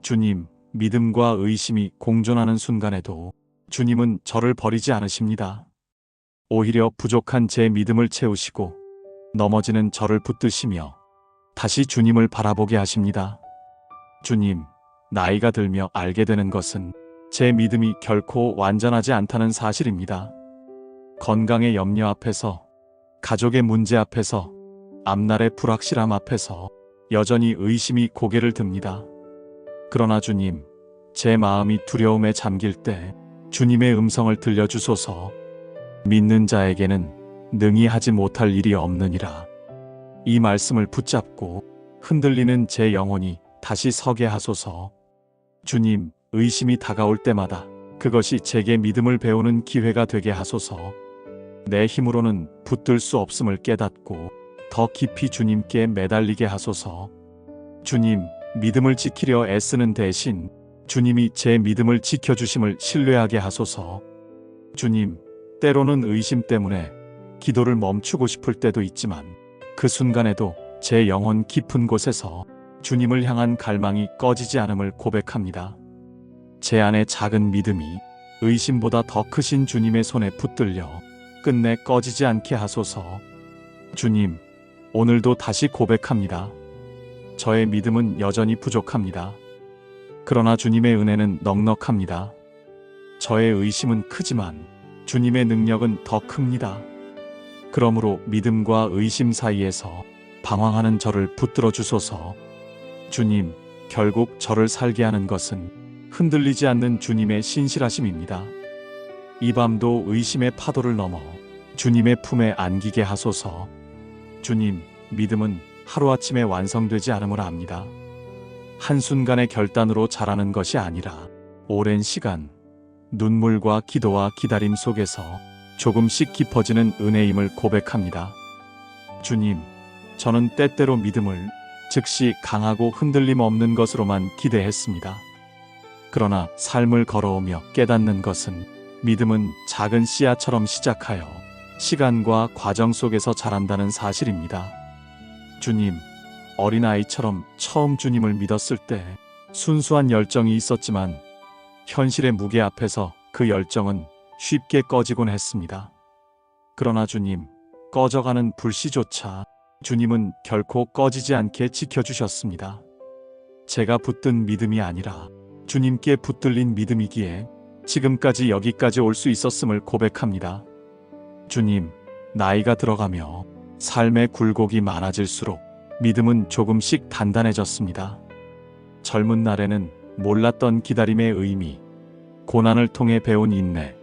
주님, 믿음과 의심이 공존하는 순간에도 주님은 저를 버리지 않으십니다. 오히려 부족한 제 믿음을 채우시고 넘어지는 저를 붙드시며 다시 주님을 바라보게 하십니다. 주님, 나이가 들며 알게 되는 것은 제 믿음이 결코 완전하지 않다는 사실입니다. 건강의 염려 앞에서, 가족의 문제 앞에서, 앞날의 불확실함 앞에서 여전히 의심이 고개를 듭니다. 그러나 주님, 제 마음이 두려움에 잠길 때 주님의 음성을 들려주소서. 믿는 자에게는 능히 하지 못할 일이 없느니라. 이 말씀을 붙잡고 흔들리는 제 영혼이 다시 서게 하소서. 주님, 의심이 다가올 때마다 그것이 제게 믿음을 배우는 기회가 되게 하소서. 내 힘으로는 붙들 수 없음을 깨닫고 더 깊이 주님께 매달리게 하소서. 주님, 믿음을 지키려 애쓰는 대신 주님이 제 믿음을 지켜주심을 신뢰하게 하소서. 주님, 때로는 의심 때문에 기도를 멈추고 싶을 때도 있지만 그 순간에도 제 영혼 깊은 곳에서 주님을 향한 갈망이 꺼지지 않음을 고백합니다. 제 안의 작은 믿음이 의심보다 더 크신 주님의 손에 붙들려 끝내 꺼지지 않게 하소서. 주님, 오늘도 다시 고백합니다. 저의 믿음은 여전히 부족합니다. 그러나 주님의 은혜는 넉넉합니다. 저의 의심은 크지만 주님의 능력은 더 큽니다. 그러므로 믿음과 의심 사이에서 방황하는 저를 붙들어 주소서. 주님, 결국 저를 살게 하는 것은 흔들리지 않는 주님의 신실하심입니다. 이 밤도 의심의 파도를 넘어 주님의 품에 안기게 하소서. 주님, 믿음은 하루아침에 완성되지 않음을 압니다. 한순간의 결단으로 자라는 것이 아니라 오랜 시간, 눈물과 기도와 기다림 속에서 조금씩 깊어지는 은혜임을 고백합니다. 주님, 저는 때때로 믿음을 즉시 강하고 흔들림 없는 것으로만 기대했습니다. 그러나 삶을 걸어오며 깨닫는 것은 믿음은 작은 씨앗처럼 시작하여 시간과 과정 속에서 자란다는 사실입니다. 주님, 어린아이처럼 처음 주님을 믿었을 때 순수한 열정이 있었지만 현실의 무게 앞에서 그 열정은 쉽게 꺼지곤 했습니다. 그러나 주님, 꺼져가는 불씨조차 주님은 결코 꺼지지 않게 지켜주셨습니다. 제가 붙든 믿음이 아니라 주님께 붙들린 믿음이기에 지금까지 여기까지 올 수 있었음을 고백합니다. 주님, 나이가 들어가며 삶의 굴곡이 많아질수록 믿음은 조금씩 단단해졌습니다. 젊은 날에는 몰랐던 기다림의 의미, 고난을 통해 배운 인내,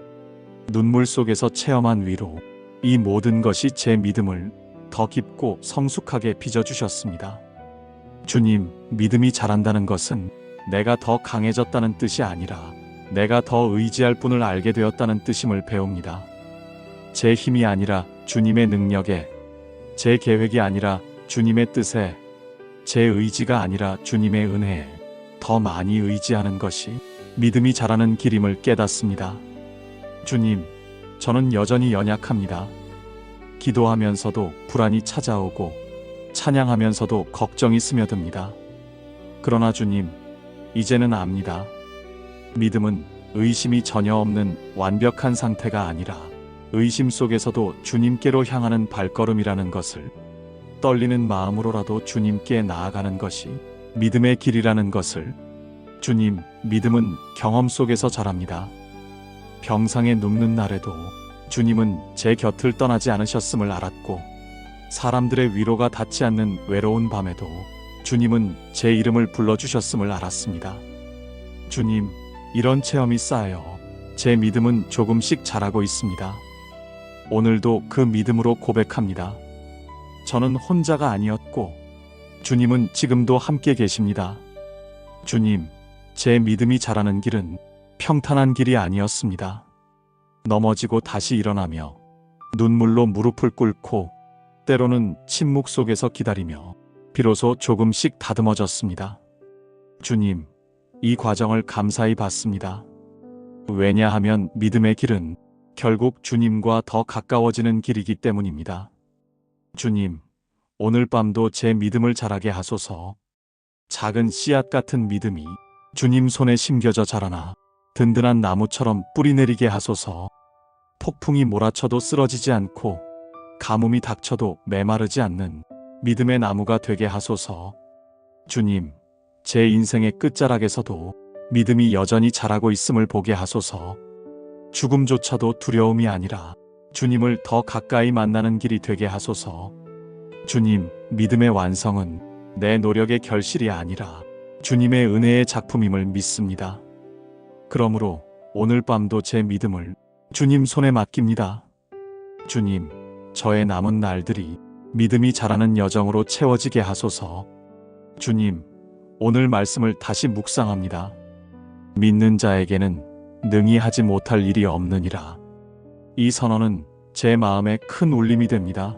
눈물 속에서 체험한 위로, 이 모든 것이 제 믿음을 더 깊고 성숙하게 빚어주셨습니다. 주님, 믿음이 자란다는 것은 내가 더 강해졌다는 뜻이 아니라 내가 더 의지할 분을 알게 되었다는 뜻임을 배웁니다. 제 힘이 아니라 주님의 능력에, 제 계획이 아니라 주님의 뜻에, 제 의지가 아니라 주님의 은혜에 더 많이 의지하는 것이 믿음이 자라는 길임을 깨닫습니다. 주님, 저는 여전히 연약합니다. 기도하면서도 불안이 찾아오고 찬양하면서도 걱정이 스며듭니다. 그러나 주님, 이제는 압니다. 믿음은 의심이 전혀 없는 완벽한 상태가 아니라 의심 속에서도 주님께로 향하는 발걸음이라는 것을, 떨리는 마음으로라도 주님께 나아가는 것이 믿음의 길이라는 것을, 주님, 믿음은 경험 속에서 자랍니다. 병상에 눕는 날에도 주님은 제 곁을 떠나지 않으셨음을 알았고, 사람들의 위로가 닿지 않는 외로운 밤에도 주님은 제 이름을 불러주셨음을 알았습니다. 주님, 이런 체험이 쌓여 제 믿음은 조금씩 자라고 있습니다. 오늘도 그 믿음으로 고백합니다. 저는 혼자가 아니었고 주님은 지금도 함께 계십니다. 주님, 제 믿음이 자라는 길은 평탄한 길이 아니었습니다. 넘어지고 다시 일어나며 눈물로 무릎을 꿇고 때로는 침묵 속에서 기다리며 비로소 조금씩 다듬어졌습니다. 주님, 이 과정을 감사히 받습니다. 왜냐하면 믿음의 길은 결국 주님과 더 가까워지는 길이기 때문입니다. 주님, 오늘 밤도 제 믿음을 자라게 하소서. 작은 씨앗 같은 믿음이 주님 손에 심겨져 자라나 든든한 나무처럼 뿌리 내리게 하소서. 폭풍이 몰아쳐도 쓰러지지 않고 가뭄이 닥쳐도 메마르지 않는 믿음의 나무가 되게 하소서. 주님, 제 인생의 끝자락에서도 믿음이 여전히 자라고 있음을 보게 하소서. 죽음조차도 두려움이 아니라 주님을 더 가까이 만나는 길이 되게 하소서. 주님, 믿음의 완성은 내 노력의 결실이 아니라 주님의 은혜의 작품임을 믿습니다. 그러므로 오늘 밤도 제 믿음을 주님 손에 맡깁니다. 주님, 저의 남은 날들이 믿음이 자라는 여정으로 채워지게 하소서. 주님, 오늘 말씀을 다시 묵상합니다. 믿는 자에게는 능히 하지 못할 일이 없느니라. 이 선언은 제 마음에 큰 울림이 됩니다.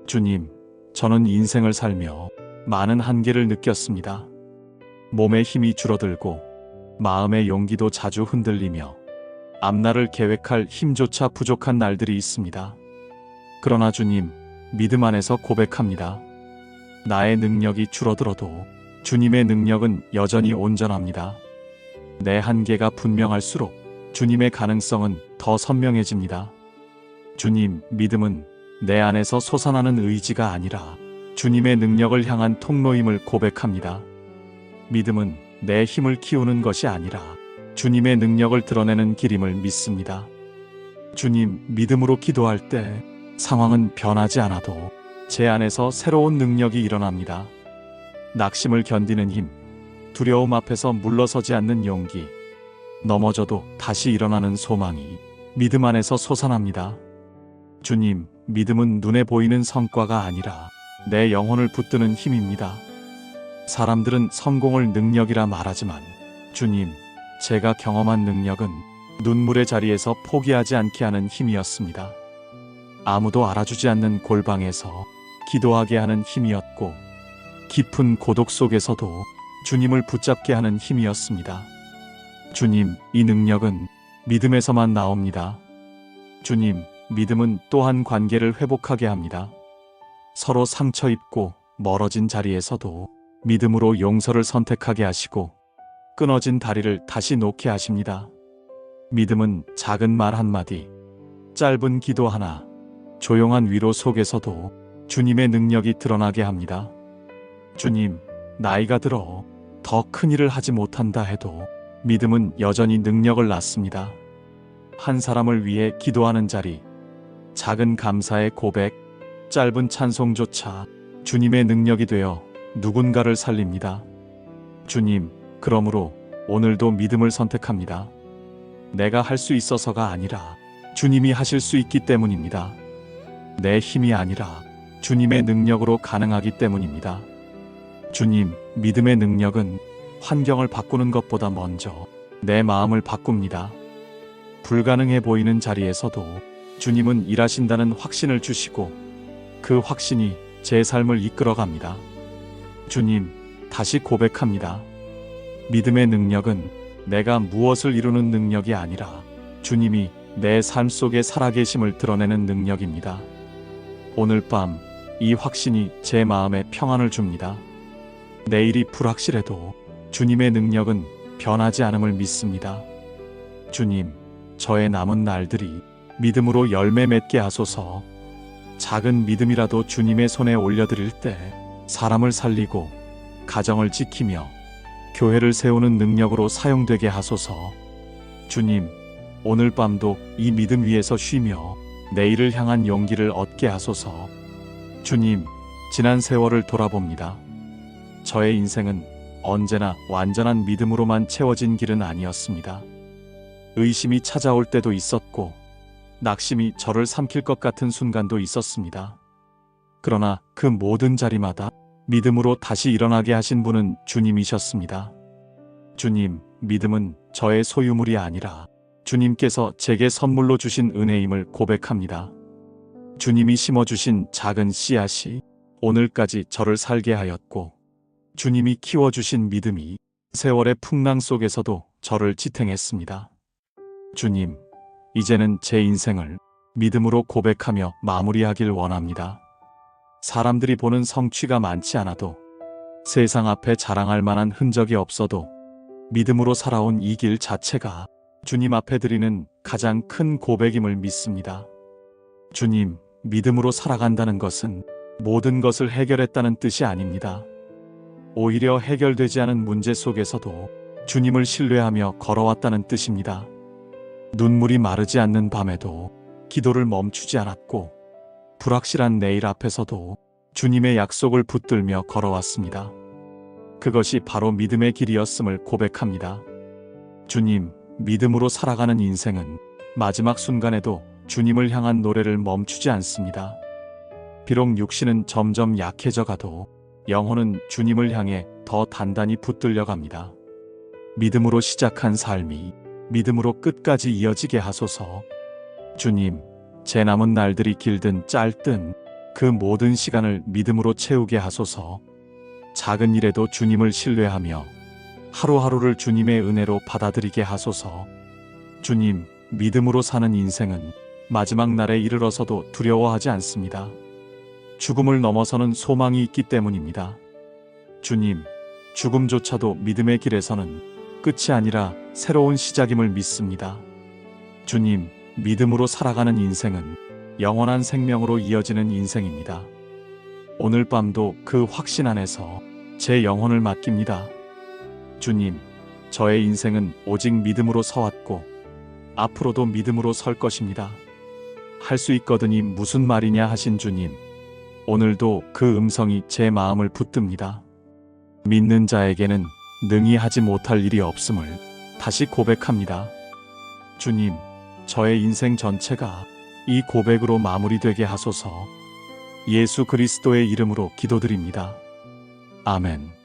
주님, 저는 인생을 살며 많은 한계를 느꼈습니다. 몸의 힘이 줄어들고 마음의 용기도 자주 흔들리며 앞날을 계획할 힘조차 부족한 날들이 있습니다. 그러나 주님, 믿음 안에서 고백합니다. 나의 능력이 줄어들어도 주님의 능력은 여전히 온전합니다. 내 한계가 분명할수록 주님의 가능성은 더 선명해집니다. 주님, 믿음은 내 안에서 솟아나는 의지가 아니라 주님의 능력을 향한 통로임을 고백합니다. 믿음은 내 힘을 키우는 것이 아니라 주님의 능력을 드러내는 길임을 믿습니다. 주님, 믿음으로 기도할 때 상황은 변하지 않아도 제 안에서 새로운 능력이 일어납니다. 낙심을 견디는 힘, 두려움 앞에서 물러서지 않는 용기, 넘어져도 다시 일어나는 소망이 믿음 안에서 솟아납니다. 주님, 믿음은 눈에 보이는 성과가 아니라 내 영혼을 붙드는 힘입니다. 사람들은 성공을 능력이라 말하지만 주님, 제가 경험한 능력은 눈물의 자리에서 포기하지 않게 하는 힘이었습니다. 아무도 알아주지 않는 골방에서 기도하게 하는 힘이었고, 깊은 고독 속에서도 주님을 붙잡게 하는 힘이었습니다. 주님, 이 능력은 믿음에서만 나옵니다. 주님, 믿음은 또한 관계를 회복하게 합니다. 서로 상처 입고 멀어진 자리에서도 믿음으로 용서를 선택하게 하시고 끊어진 다리를 다시 놓게 하십니다. 믿음은 작은 말 한마디, 짧은 기도 하나, 조용한 위로 속에서도 주님의 능력이 드러나게 합니다. 주님, 나이가 들어 더 큰 일을 하지 못한다 해도 믿음은 여전히 능력을 낳습니다. 한 사람을 위해 기도하는 자리, 작은 감사의 고백, 짧은 찬송조차 주님의 능력이 되어 누군가를 살립니다. 주님, 그러므로 오늘도 믿음을 선택합니다. 내가 할 수 있어서가 아니라 주님이 하실 수 있기 때문입니다. 내 힘이 아니라 주님의 능력으로 가능하기 때문입니다. 주님, 믿음의 능력은 환경을 바꾸는 것보다 먼저 내 마음을 바꿉니다. 불가능해 보이는 자리에서도 주님은 일하신다는 확신을 주시고 그 확신이 제 삶을 이끌어갑니다. 주님, 다시 고백합니다. 믿음의 능력은 내가 무엇을 이루는 능력이 아니라 주님이 내 삶 속에 살아계심을 드러내는 능력입니다. 오늘 밤 이 확신이 제 마음에 평안을 줍니다. 내일이 불확실해도 주님의 능력은 변하지 않음을 믿습니다. 주님, 저의 남은 날들이 믿음으로 열매 맺게 하소서. 작은 믿음이라도 주님의 손에 올려드릴 때 사람을 살리고 가정을 지키며 교회를 세우는 능력으로 사용되게 하소서. 주님, 오늘 밤도 이 믿음 위에서 쉬며 내일을 향한 용기를 얻게 하소서. 주님, 지난 세월을 돌아봅니다. 저의 인생은 언제나 완전한 믿음으로만 채워진 길은 아니었습니다. 의심이 찾아올 때도 있었고 낙심이 저를 삼킬 것 같은 순간도 있었습니다. 그러나 그 모든 자리마다 믿음으로 다시 일어나게 하신 분은 주님이셨습니다. 주님, 믿음은 저의 소유물이 아니라 주님께서 제게 선물로 주신 은혜임을 고백합니다. 주님이 심어주신 작은 씨앗이 오늘까지 저를 살게 하였고 주님이 키워주신 믿음이 세월의 풍랑 속에서도 저를 지탱했습니다. 주님, 이제는 제 인생을 믿음으로 고백하며 마무리하길 원합니다. 사람들이 보는 성취가 많지 않아도 세상 앞에 자랑할 만한 흔적이 없어도 믿음으로 살아온 이 길 자체가 주님 앞에 드리는 가장 큰 고백임을 믿습니다. 주님, 믿음으로 살아간다는 것은 모든 것을 해결했다는 뜻이 아닙니다. 오히려 해결되지 않은 문제 속에서도 주님을 신뢰하며 걸어왔다는 뜻입니다. 눈물이 마르지 않는 밤에도 기도를 멈추지 않았고 불확실한 내일 앞에서도 주님의 약속을 붙들며 걸어왔습니다. 그것이 바로 믿음의 길이었음을 고백합니다. 주님, 믿음으로 살아가는 인생은 마지막 순간에도 주님을 향한 노래를 멈추지 않습니다. 비록 육신은 점점 약해져 가도 영혼은 주님을 향해 더 단단히 붙들려 갑니다. 믿음으로 시작한 삶이 믿음으로 끝까지 이어지게 하소서. 주님, 제 남은 날들이 길든 짧든 그 모든 시간을 믿음으로 채우게 하소서. 작은 일에도 주님을 신뢰하며 하루하루를 주님의 은혜로 받아들이게 하소서. 주님, 믿음으로 사는 인생은 마지막 날에 이르러서도 두려워하지 않습니다. 죽음을 넘어서는 소망이 있기 때문입니다. 주님, 죽음조차도 믿음의 길에서는 끝이 아니라 새로운 시작임을 믿습니다. 주님, 믿음으로 살아가는 인생은 영원한 생명으로 이어지는 인생입니다. 오늘 밤도 그 확신 안에서 제 영혼을 맡깁니다. 주님, 저의 인생은 오직 믿음으로 서왔고 앞으로도 믿음으로 설 것입니다. 할 수 있거든이 무슨 말이냐 하신 주님, 오늘도 그 음성이 제 마음을 붙듭니다. 믿는 자에게는 능히 하지 못할 일이 없음을 다시 고백합니다. 주님, 저의 인생 전체가 이 고백으로 마무리되게 하소서. 예수 그리스도의 이름으로 기도드립니다. 아멘.